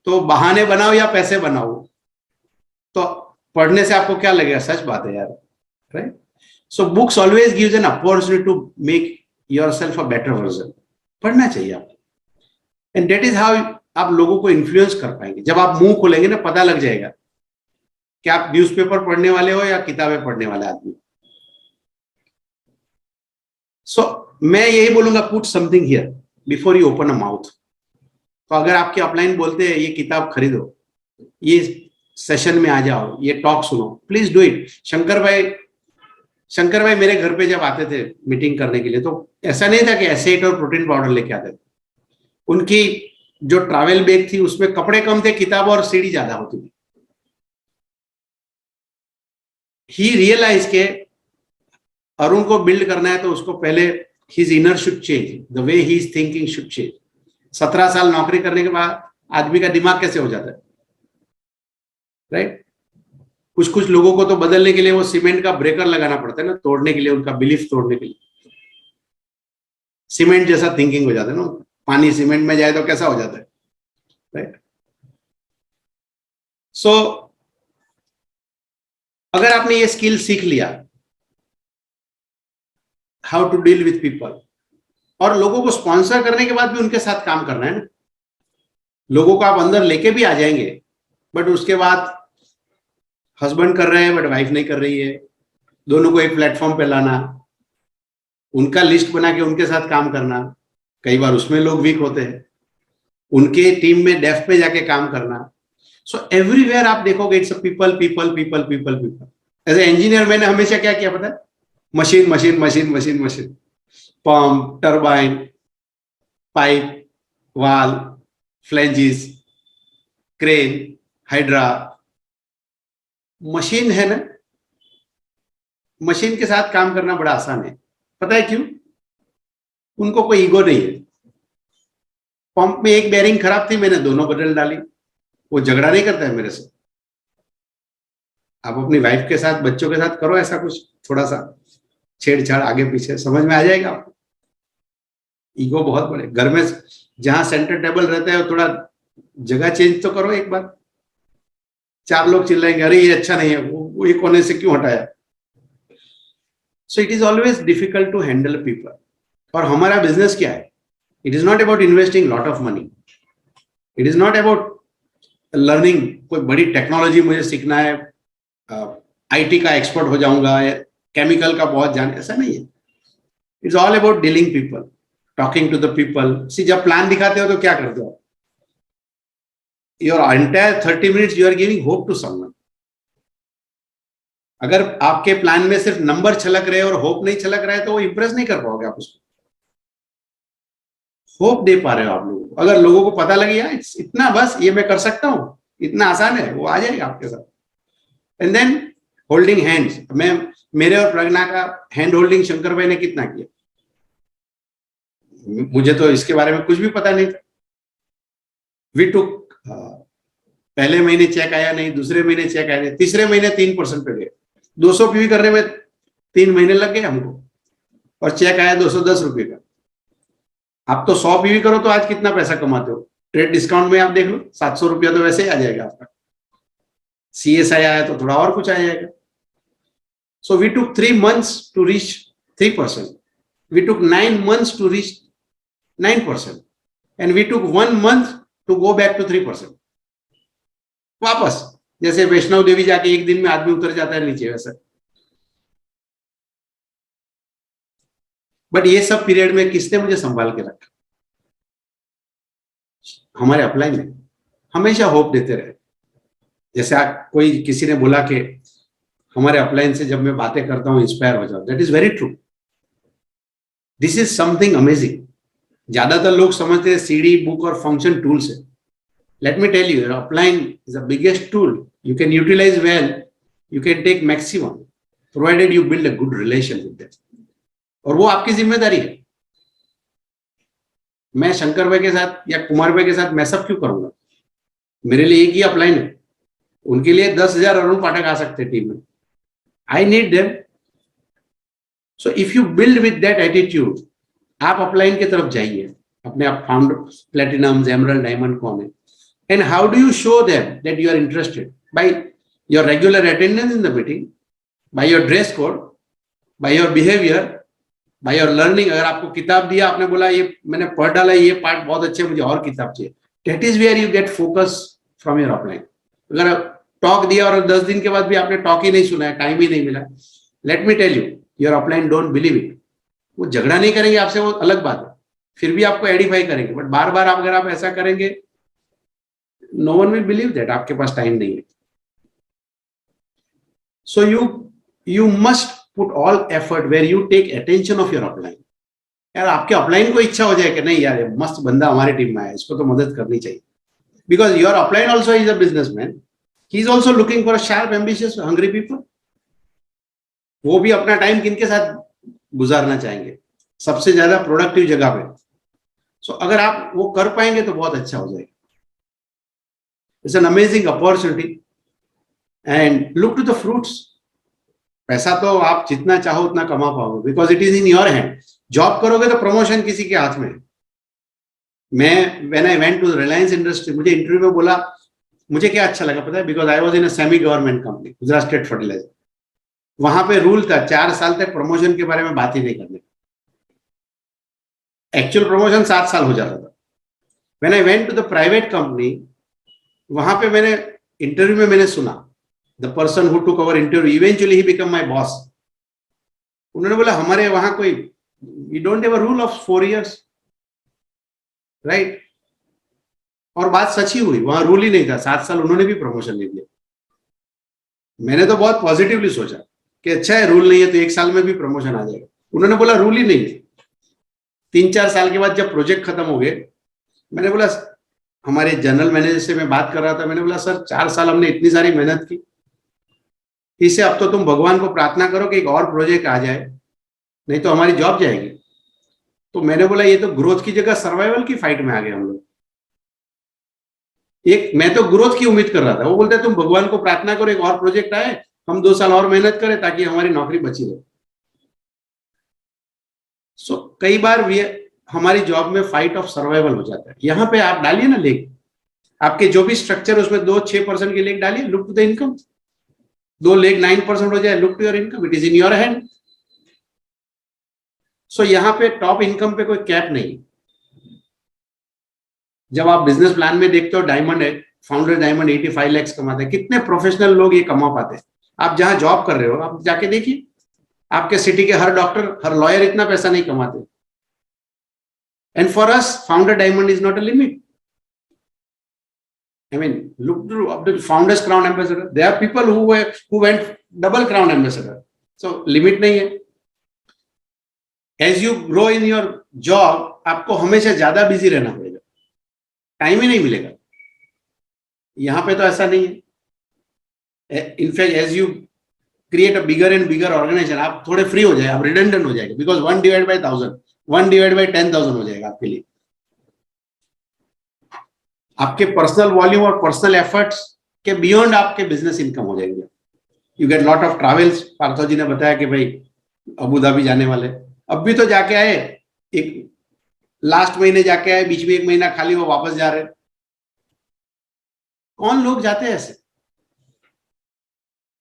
तो बहाने बनाओ या पैसे बनाओ, तो पढ़ने से आपको क्या लगेगा, सच बात है यार, right. So books always gives an opportunity to make yourself a better version. पढ़ना चाहिए आपको, एंड दैट इज हाउ आप लोगों को इन्फ्लुएंस कर पाएंगे। जब आप मुंह खोलेंगे ना, पता लग जाएगा कि आप न्यूज़पेपर पढ़ने वाले हो या किताबें पढ़ने वाले आदमी। सो मैं यही बोलूंगा, put something here before you open a mouth. तो अगर आपके अपलाइन बोलते हैं ये किताब खरीदो, ये सेशन में आ जाओ, ये टॉक सुनो, प्लीज डू इट। शंकर भाई मेरे घर पे जब आते थे मीटिंग करने के लिए, तो ऐसा नहीं था कि एसेट और प्रोटीन पाउडर लेके आते थे। उनकी जो ट्रैवल बैग थी उसमें कपड़े कम थे, किताब और सीडी ज्यादा होती थी। ही रियलाइज के अरुण को बिल्ड करना है तो उसको पहले his inner should change, the way he is thinking should change. 17 साल नौकरी करने के बाद आदमी का दिमाग कैसे हो जाता है, राइट। कुछ कुछ लोगों को तो बदलने के लिए वो सीमेंट का ब्रेकर लगाना पड़ता है ना, तोड़ने के लिए, उनका बिलीफ तोड़ने के लिए। सीमेंट जैसा थिंकिंग हो जाता है ना, पानी सीमेंट में जाए तो कैसा हो जाता है, राइट। सो अगर आपने ये स्किल सीख लिया, how to deal with people, और लोगों को स्पॉन्सर करने के बाद भी उनके साथ काम करना है ना। लोगों को आप अंदर लेके भी आ जाएंगे, बट उसके बाद हस्बैंड कर रहे हैं बट वाइफ नहीं कर रही है, दोनों को एक प्लेटफॉर्म पे लाना, उनका लिस्ट बना के उनके साथ काम करना। कई बार उसमें लोग वीक होते हैं, उनके टीम में डेफ पे जाके काम करना। सो एवरीवेयर आप देखोगे it's people people people people people. As a engineer मैंने हमेशा क्या किया पता है, machine machine machine machine machine, pump, turbine, pipe, valve, flanges, crane, hydra. Machine है ना, मशीन के साथ काम करना बड़ा आसान है। पता है क्यों? उनको कोई ईगो नहीं है। पंप में एक बेरिंग खराब थी, मैंने दोनों बदल डाली। वो झगड़ा नहीं करता है मेरे से। आप अपनी वाइफ के साथ, बच्चों के साथ करो ऐसा कुछ, थोड़ा सा छेड़छाड़ आगे पीछे, समझ में आ जाएगा आपको। ईगो बहुत बड़े घर में, जहां सेंटर टेबल रहता है थोड़ा जगह चेंज तो करो एक बार। 4 लोग चिल्लाएंगे अरे ये अच्छा नहीं है, वो ये कोने से क्यों हटाया। So it is always difficult to handle people. और हमारा बिजनेस क्या है, it is not about investing lot of money, it is not about learning कोई बड़ी टेक्नोलॉजी मुझे सीखना है, आईटी का एक्सपर्ट हो जाऊंगा, केमिकल का बहुत जान, ऐसा नहीं है। It's all about dealing people, talking to the people. See जब प्लान दिखाते हो तो क्या करते हो, your entire 30 minutes you are giving hope to someone. अगर आपके प्लान में सिर्फ नंबर छलक रहे और होप नहीं छलक रहा है तो वो इंप्रेस नहीं कर पाओगे आप उसको। होप दे पा रहे हो आप लोगों को। अगर लोगों को पता लगे यार इतना बस ये मैं कर सकता हूं, इतना आसान है, वो आ जाएगा आपके साथ। एंड देन होल्डिंग हैंड्स, मैं मेरे और प्रज्ञा का हैंड होल्डिंग शंकर भाई ने कितना किया, मुझे तो इसके बारे में कुछ भी पता नहीं था। वी टुक, पहले महीने चेक आया नहीं, दूसरे महीने चेक आया नहीं, तीसरे महीने 3% पे गए। 200 पीवी करने में 3 महीने लग गए हमको, और चेक आया 210 रुपये का। आप तो 100 पीवी करो तो आज कितना पैसा कमाते हो, ट्रेड डिस्काउंट में आप देख लो 700 रुपया तो वैसे ही आ जाएगा आपका। CSI आया तो थोड़ा और कुछ आ जाएगा। So we took 3 months to reach 3%, we took 9 months to reach 9%, and we took 1 month to go back to 3%। वापस, जैसे वैष्णव देवी जाके एक दिन में आदमी उतर जाता है नीचे, वैसे। बट ये सब पीरियड में किसने मुझे संभाल के रखा? हमारे अपलाइन में हमेशा होप देते रहे। जैसे कोई किसी ने बोला कि हमारे अपलाइन से जब मैं बातें करता हूं इंस्पायर हो जाओ, that is very true. This is something amazing. ज्यादातर लोग समझते हैं सीडी, बुक और फंक्शन टूल्स है। Let me tell you, your upline is the biggest tool. You can utilize well, you can take maximum, provided you build a good relation with them. और वो आपकी जिम्मेदारी है। मैं शंकर भाई के साथ या कुमार भाई के साथ मैं सब क्यों करूंगा? मेरे लिए एक ही अपलाइन है, उनके लिए 10,000 अरुण पाठक आ सकते टीम में। I need them. So if you build with that attitude, आप अपलाइन की तरफ जाइए, अपने आप फाउंड प्लेटिनम एमरल्ड डायमंड कौन है, and how do you show them that you are interested? By your regular attendance in the meeting, by your dress code, by your behaviour, by your learning. अगर आपको किताब दिया, आपने बोला ये मैंने पढ़ डाला, ये पार्ट बहुत अच्छे, मुझे और किताब चाहिए, that is where you get focus from your upline. अगर टॉक दिया और 10 दिन के बाद भी आपने टॉक ही नहीं सुना है, टाइम ही नहीं मिला, let me tell you, your upline don't believe it. वो झगड़ा नहीं करेंगे आपसे, वो अलग बात है, फिर भी आपको एडिफाई करेंगे, बट बार बार अगर आप ऐसा करेंगे, no one will believe that आपके पास टाइम नहीं है। So you must put all effort where you take attention of your upline. यार आपके अपलाइन को इच्छा हो जाए कि नहीं यार मस्त बंदा हमारी टीम में आया, इसको तो मदद करनी चाहिए, because your upline also is a businessman, he is also looking for a sharp ambitious hungry people. वो भी अपना टाइम किनके साथ गुजारना चाहेंगे? सबसे ज्यादा प्रोडक्टिव जगह पे। सो अगर आप वो कर पाएंगे तो बहुत अच्छा हो जाएगा। It's an amazing opportunity and look to the fruits. पैसा तो आप जितना चाहो उतना कमा पाओगे, because it is in your hand. Job करोगे तो प्रमोशन किसी के हाथ में। मैं when I went to Reliance industry, मुझे इंटरव्यू में बोला, मुझे क्या अच्छा लगा पता है, because I was in a semi government company, Gujarat state fertiliser. वहां पे रूल था 4 साल तक प्रमोशन के बारे में बात ही नहीं करने। एक्चुअल प्रमोशन 7 साल हो जाता था। When I went to the private company, वहां पे मैंने इंटरव्यू में मैंने सुना, the person who took our interview eventually he become my boss. उन्होंने बोला हमारे वहां कोई, we don't have a rule of 4 years, right? और बात सच ही हुई, वहां रूल ही नहीं था, 7 साल उन्होंने भी प्रमोशन नहीं दिया। मैंने तो बहुत पॉजिटिवली सोचा कि अच्छा है रूल नहीं है तो 1 साल में भी प्रमोशन आ जाएगा। उन्होंने बोला रूल ही नहीं है। 3-4 साल के बाद जब प्रोजेक्ट खत्म हो गए, मैंने बोला, हमारे जनरल मैनेजर से मैं बात कर रहा था, मैंने बोला सर 4 साल हमने इतनी सारी मेहनत की, इसे अब तो तुम भगवान को प्रार्थना करो कि एक और प्रोजेक्ट आ जाए, नहीं तो हमारी जॉब जाएगी। तो मैंने बोला ये तो ग्रोथ की जगह सर्वाइवल की फाइट में आ गए हम लोग। मैं तो ग्रोथ की उम्मीद कर रहा था, वो बोलते तुम भगवान को प्रार्थना करो एक और प्रोजेक्ट आए, हम 2 साल और मेहनत करें ताकि हमारी नौकरी बची रहे। सो कई बार हमारी जॉब में फाइट ऑफ सर्वाइवल हो जाता है। यहाँ पे आप डालिए ना लेग, आपके जो भी स्ट्रक्चर उसमें 2-6% की लेग डालिए, look to the income. 2 leg 9% हो जाए, look to your income, it is in your hand. So यहाँ पे टॉप इनकम पे कोई कैप नहीं। जब आप बिजनेस प्लान में देखते हो डायमंड है, फाउंडर डायमंड 85 लाख कमाते हैं, कितने प्रोफेशनल लोग ये कमा पाते हैं? आप जहां जॉब कर रहे हो आप जाके देखिए, आपके सिटी के हर डॉक्टर, हर लॉयर इतना पैसा नहीं कमाते। And for us founder diamond is not a limit. I mean, look to the founders crown ambassador. There are people who went double crown ambassador. So limit नहीं है। As you grow in your job, आपको हमेशा ज्यादा बिजी रहना पड़ेगा, टाइम ही नहीं मिलेगा। यहाँ पे तो ऐसा नहीं है। In fact as you create a bigger and bigger organisation, आप थोड़े फ्री हो जाए, आप रिडंडेंट हो जाएगा, बिकॉज 1/1000, 1/10,000 हो जाएगा आपके लिए। आपके पर्सनल वॉल्यूम और पर्सनल एफर्ट्स के बियॉन्ड आपके बिजनेस इनकम हो जाएंगे। You get lot of travels. Partho ji ने बताया कि भाई अबू धाबी जाने वाले, अब भी तो जाके आए, एक लास्ट महीने जाके आए, बीच में 1 महीना खाली, वो वापस जा रहे। कौन लोग जाते हैं ऐसे?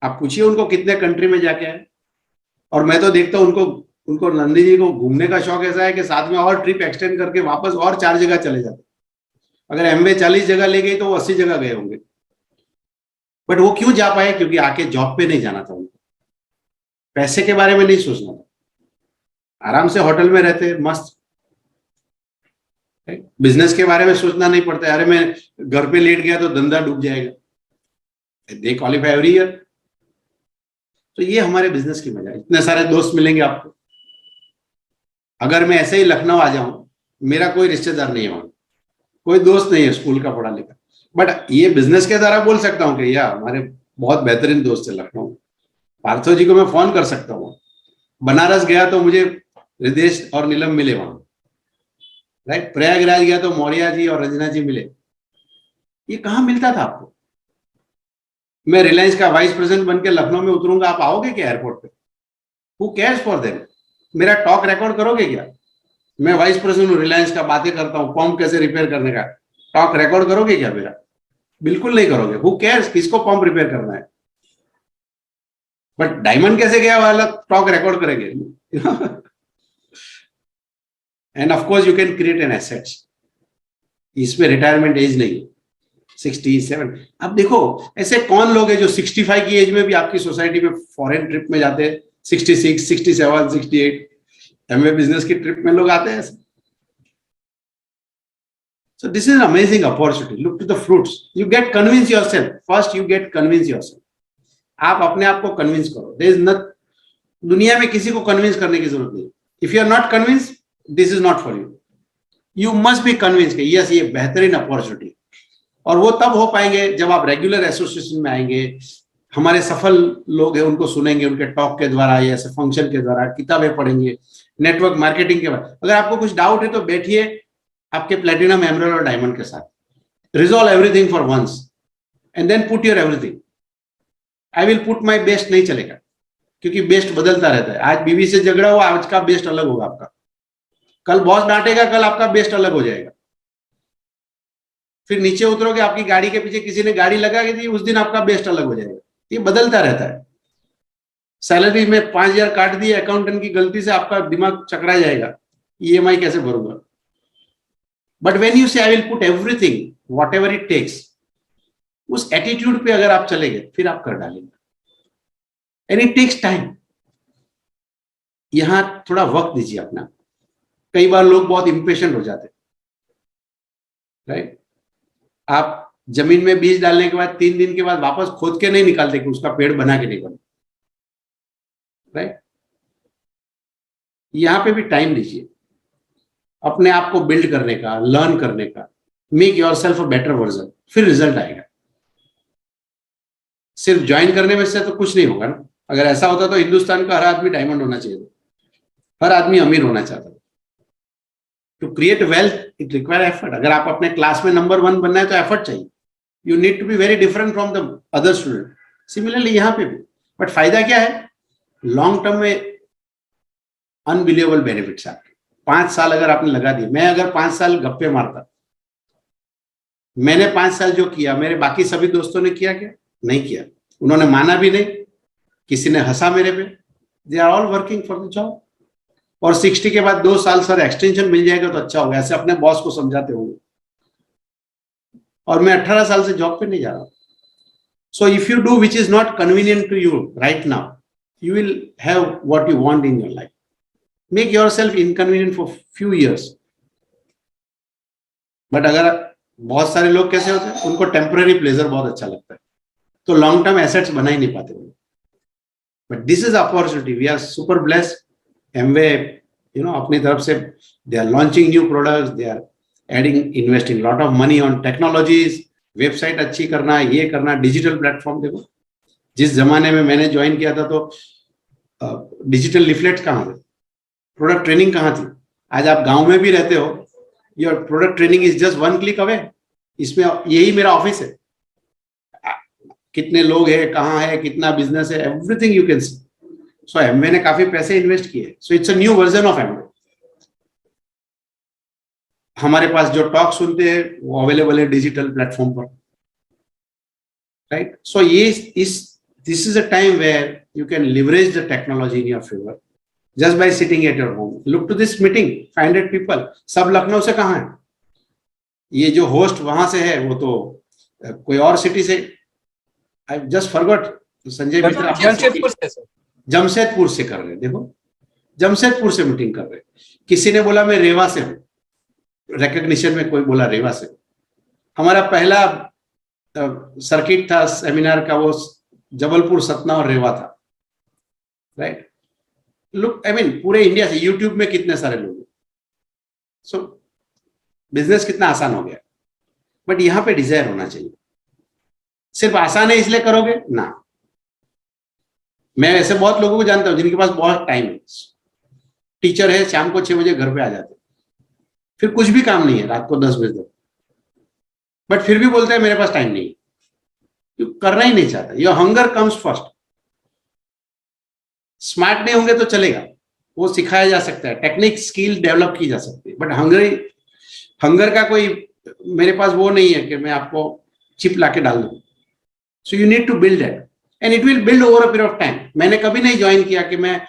आप पूछिए उनको कितने कंट्री में जाके आए। और मैं तो देखता हूं उनको नंदी जी को घूमने का शौक ऐसा है कि साथ में और ट्रिप एक्सटेंड करके वापस और 4 जगह चले जाते। अगर एमवे 40 जगह ले गई तो वो 80 जगह गए होंगे। बट वो क्यों जा पाए? क्योंकि आके जॉब पे नहीं जाना था उनको, पैसे के बारे में नहीं सोचना था, आराम से होटल में रहते मस्त। बिजनेस के बारे में सोचना नहीं पड़ता, अरे मैं घर पे लेट गया तो धंधा डूब जाएगा। They qualify every year. तो ये हमारे बिजनेस की मजा है। इतने सारे दोस्त मिलेंगे आपको। अगर मैं ऐसे ही लखनऊ आ जाऊं, मेरा कोई रिश्तेदार नहीं है वहां, कोई दोस्त नहीं है स्कूल का पढ़ा लिखा, बट ये बिजनेस के द्वारा बोल सकता हूँ कि यार हमारे बहुत बेहतरीन दोस्त है लखनऊ। पार्थो जी को मैं फोन कर सकता हूँ। बनारस गया तो मुझे रिदेश और नीलम मिले वहां, राइट? प्रयागराज गया तो मौर्या जी और रंजना जी मिले। ये कहाँ मिलता था आपको? मैं रिलायंस का वाइस प्रेसिडेंट बन के लखनऊ में उतरूंगा, आप आओगे क्या एयरपोर्ट पे? Who cares for them? मेरा टॉक रिकॉर्ड करोगे क्या? मैं वाइस प्रेसिडेंट हूँ रिलायंस का, बातें करता हूँ पंप कैसे रिपेयर करने का, टॉक रिकॉर्ड करोगे क्या मेरा? बिल्कुल नहीं करोगे। हु केयर्स किसको पंप रिपेयर करना है? बट डायमंड कैसे गया वाला टॉक रिकॉर्ड करेंगे। End of course you can create an assets. इसमें रिटायरमेंट एज नहीं है 67। अब देखो ऐसे कौन लोग हैं जो 65 की एज में भी आपकी सोसाइटी में फॉरेन ट्रिप में जाते हैं, 66, 67, 68 एमवे बिजनेस की ट्रिप में लोग आते हैं ऐसे। So this is an amazing opportunity. Look to the fruits. You get convince yourself. First you get convince yourself. आप अपने आप को कन्विंस करो। There is not, दुनिया में किसी को कन्विंस करने की जरूरत नहीं। If you are not convinced, this is not for you. You must be convinced कि yes ये बेहतरीन अपॉर्चुनिटी। और वो तब हो पाएंगे जब आप रेगुलर एसोसिएशन में आएंगे, हमारे सफल लोग हैं उनको सुनेंगे, उनके टॉक के द्वारा या ऐसे फंक्शन के द्वारा, किताबें पढ़ेंगे, नेटवर्क मार्केटिंग के बाद। अगर आपको कुछ डाउट है तो बैठिए आपके प्लेटिनम, एमराल्ड और डायमंड के साथ, resolve everything for once and then put your everything. I will put my best नहीं चलेगा, क्योंकि बेस्ट बदलता रहता है। आज बीवी से झगड़ा हुआ, आज का बेस्ट अलग होगा आपका, कल बॉस डांटेगा, कल आपका बेस्ट अलग हो जाएगा। फिर नीचे उतरोगे, आपकी गाड़ी के पीछे किसी ने गाड़ी लगा दी, उस दिन आपका बेस्ट अलग हो जाएगा। ये बदलता रहता है। सैलरी में 5,000 काट दिए अकाउंटेंट की गलती से, आपका दिमाग चकरा जाएगा, ईएमआई कैसे भरूंगा। But when you say I will put everything whatever it takes, उस एटीट्यूड पे अगर आप चलेंगे फिर आप कर डालेंगे। And it takes time. यहां थोड़ा वक्त दीजिए अपना। कई बार लोग बहुत इंपेशेंट हो जाते हैं, राइट? आप जमीन में बीज डालने के बाद 3 दिन के बाद वापस खोद के नहीं निकालते कि उसका पेड़ बना के निकले, राइट? यहां पे भी टाइम दीजिए अपने आप को बिल्ड करने का, लर्न करने का। Make yourself a better version, फिर रिजल्ट आएगा। सिर्फ ज्वाइन करने में से तो कुछ नहीं होगा ना। अगर ऐसा होता तो हिंदुस्तान का हर आदमी डायमंड होना चाहिए, हर आदमी अमीर होना चाहता। To create wealth it require effort. अगर आप अपने क्लास में नंबर 1 बनना है तो एफर्ट चाहिए। You need to be very different from the other student. Similarly यहाँ पे भी। बट फायदा क्या है? लॉन्ग टर्म में अनबिलीवेबल बेनिफिट्स आपके। 5 साल अगर आपने लगा दिए, मैं अगर 5 साल गप्पे मारता, मैंने 5 साल जो किया, मेरे बाकी सभी दोस्तों ने किया क्या? नहीं किया। उन्होंने माना भी नहीं, किसी ने हंसा मेरे पे। They are all working for the job. और 60 के बाद 2 साल सर एक्सटेंशन मिल जाएगा तो अच्छा होगा, ऐसे अपने बॉस को समझाते होंगे। और मैं 18 साल से जॉब पे नहीं जा रहा। So if you do which is not convenient to you right now, you will have what you want in your life. Make yourself inconvenient for few years. But अगर बहुत सारे लोग कैसे होते हैं, उनको टेम्पररी प्लेजर बहुत अच्छा लगता है, तो लॉन्ग टर्म एसेट्स बना ही नहीं पाते। But this is opportunity. We are super blessed. Amway अपनी तरफ से they are launching new products, they are adding, investing lot of money on technologies. Website अच्छी करना, ये करना, डिजिटल प्लेटफॉर्म। देखो जिस जमाने में मैंने ज्वाइन किया था तो डिजिटल लिफलेट्स कहाँ थे, प्रोडक्ट ट्रेनिंग कहाँ थी? आज आप गांव में भी रहते हो, your product training is just 1 click away. इसमें यही मेरा ऑफिस है। कितने लोग हैं, कहाँ है, कितना बिजनेस है, everything you can see. So Amway ने काफी पैसे इन्वेस्ट किए। So it's a new version of Amway. हमारे पास जो टॉक सुनते हैं वो अवेलेबल है डिजिटल प्लेटफॉर्म पर, right? So this is a time where you can leverage the technology in your favour just by sitting at your home. Look to this meeting, 500 people, सब लखनऊ से कहाँ है? ये जो होस्ट वहां से है वो तो कोई और सिटी से, I just forgot, Sanjay Mishra Jamshedpur से कर रहे हैं। देखो जमशेदपुर से मीटिंग कर रहे हैं। किसी ने बोला मैं रेवा से हूँ, रिकग्निशन में कोई बोला रेवा से। हमारा पहला सर्किट था सेमिनार का, वो जबलपुर, सतना और रेवा था, राइट? लुक, आई मीन पूरे इंडिया से, यूट्यूब में कितने सारे लोग हैं। सो बिजनेस कितना आसान हो गया। बट यहां पे डिजायर होना चाहिए। सिर्फ आसान है इसलिए करोगे ना। मैं ऐसे बहुत लोगों को जानता हूं जिनके पास बहुत टाइम है, टीचर है, शाम को 6 बजे घर पे आ जाते, फिर कुछ भी काम नहीं है रात को 10 बजे तक, बट फिर भी बोलते हैं मेरे पास टाइम नहीं है। क्यों? करना ही नहीं चाहता। Your hunger comes first. Smart नहीं होंगे तो चलेगा, वो सिखाया जा सकता है, टेक्निक स्किल डेवलप की जा सकती है, बट हंगर का कोई मेरे पास वो नहीं है कि मैं आपको चिप लाके डाल दूं. So you need to build that and it will build over a period of time. मैंने कभी नहीं ज्वाइन किया कि मैं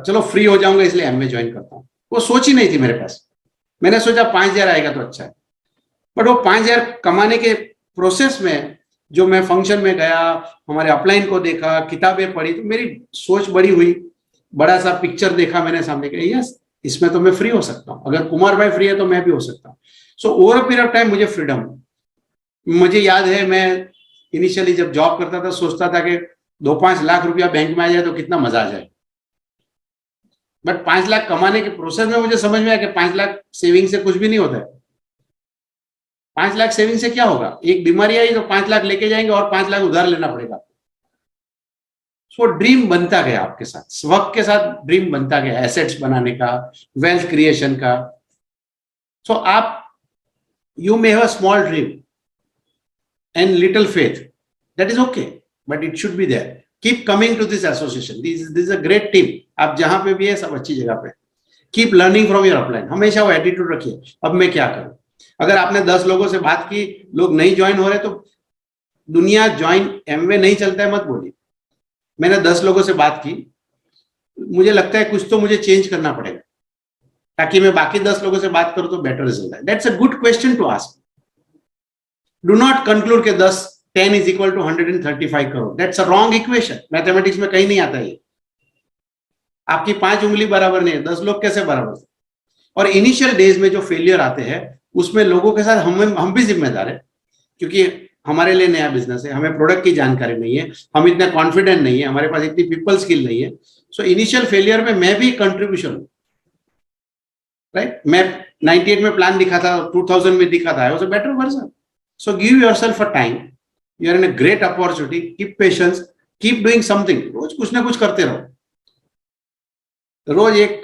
चलो फ्री हो जाऊंगा इसलिए एमवे ज्वाइन करता हूँ. वो सोच ही नहीं थी मेरे पास. मैंने सोचा 5,000 आएगा तो अच्छा है, बट वो 5,000 कमाने के प्रोसेस में जो मैं फंक्शन में गया, हमारे अपलाइन को देखा, किताबें पढ़ी, तो मेरी सोच बड़ी हुई, बड़ा सा पिक्चर देखा मैंने सामने के, यस इसमें तो मैं फ्री हो सकता हूँ, अगर कुमार भाई फ्री है तो मैं भी हो सकता हूँ. So over a period of time मुझे फ्रीडम. मुझे याद है मैं इनिशियली जब जॉब करता था सोचता था कि 2-5 लाख रुपया बैंक में आ जाए तो कितना मजा आ जाए, बट 5 लाख कमाने के प्रोसेस में मुझे समझ में आया कि 5 लाख सेविंग से कुछ भी नहीं होता है. 5 लाख सेविंग से क्या होगा, एक बीमारी आई तो 5 लाख लेके जाएंगे और 5 लाख उधार लेना पड़ेगा. सो ड्रीम बनता गया आपके साथ, वक्त के साथ ड्रीम बनता गया, एसेट्स बनाने का, वेल्थ क्रिएशन का. सो आप you may have a small dream and little faith, that is okay, but it should be there. Keep coming to this association, this is a great team. आप जहां पे भी है सब अच्छी जगह पे. Keep learning from your upline. हमेशा वो एटीट्यूड रखिए, अब मैं क्या करूं. अगर आपने 10 लोगों से बात की, लोग नहीं ज्वाइन हो रहे, तो दुनिया ज्वाइन एमवे नहीं चलता है मत बोलिए. मैंने 10 लोगों से बात की, मुझे लगता है कुछ तो मुझे चेंज करना पड़ेगा ताकि मैं बाकी 10 लोगों से बात करूं तो बेटर रिजल्ट है. That's a good question to ask. Do not conclude के 10 is equal to 135 crore. That's a wrong equation. Mathematics में कहीं नहीं आता ये. आपकी 5 उंगली बराबर नहीं है, 10 लोग कैसे बराबर. और इनिशियल डेज में जो फेलियर आते हैं उसमें लोगों के साथ हम भी जिम्मेदार है, क्योंकि हमारे लिए नया बिजनेस है, हमें प्रोडक्ट की जानकारी नहीं है, हम इतने कॉन्फिडेंट नहीं है, हमारे पास इतनी पीपल स्किल नहीं है. सो इनिशियल फेलियर में मैं भी कंट्रीब्यूशन हूं, राइट. मैं 98 में प्लान दिखा था, 2000 में दिखा था, I was a better version. So give yourself a time. You are in a great opportunity. Keep patience, keep doing something. रोज कुछ ना कुछ करते रहो. रोज एक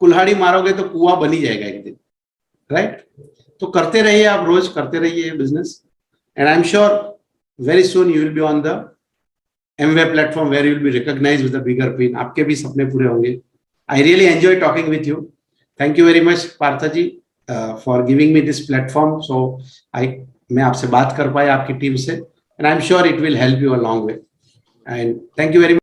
कुल्हाड़ी मारोगे तो कुआं बन ही जाएगा एक दिन, राइट. तो करते रहिए, आप रोज करते रहिए business, and I am sure very soon you will be on the Amway platform where you will be recognised with a bigger pin. आपके भी सपने पूरे होंगे. I really enjoy talking with you. Thank you very much Partha ji for giving me this platform. So मैं आपसे बात कर पाया आपकी टीम से, and I am sure it will help you a long way. And thank you very much.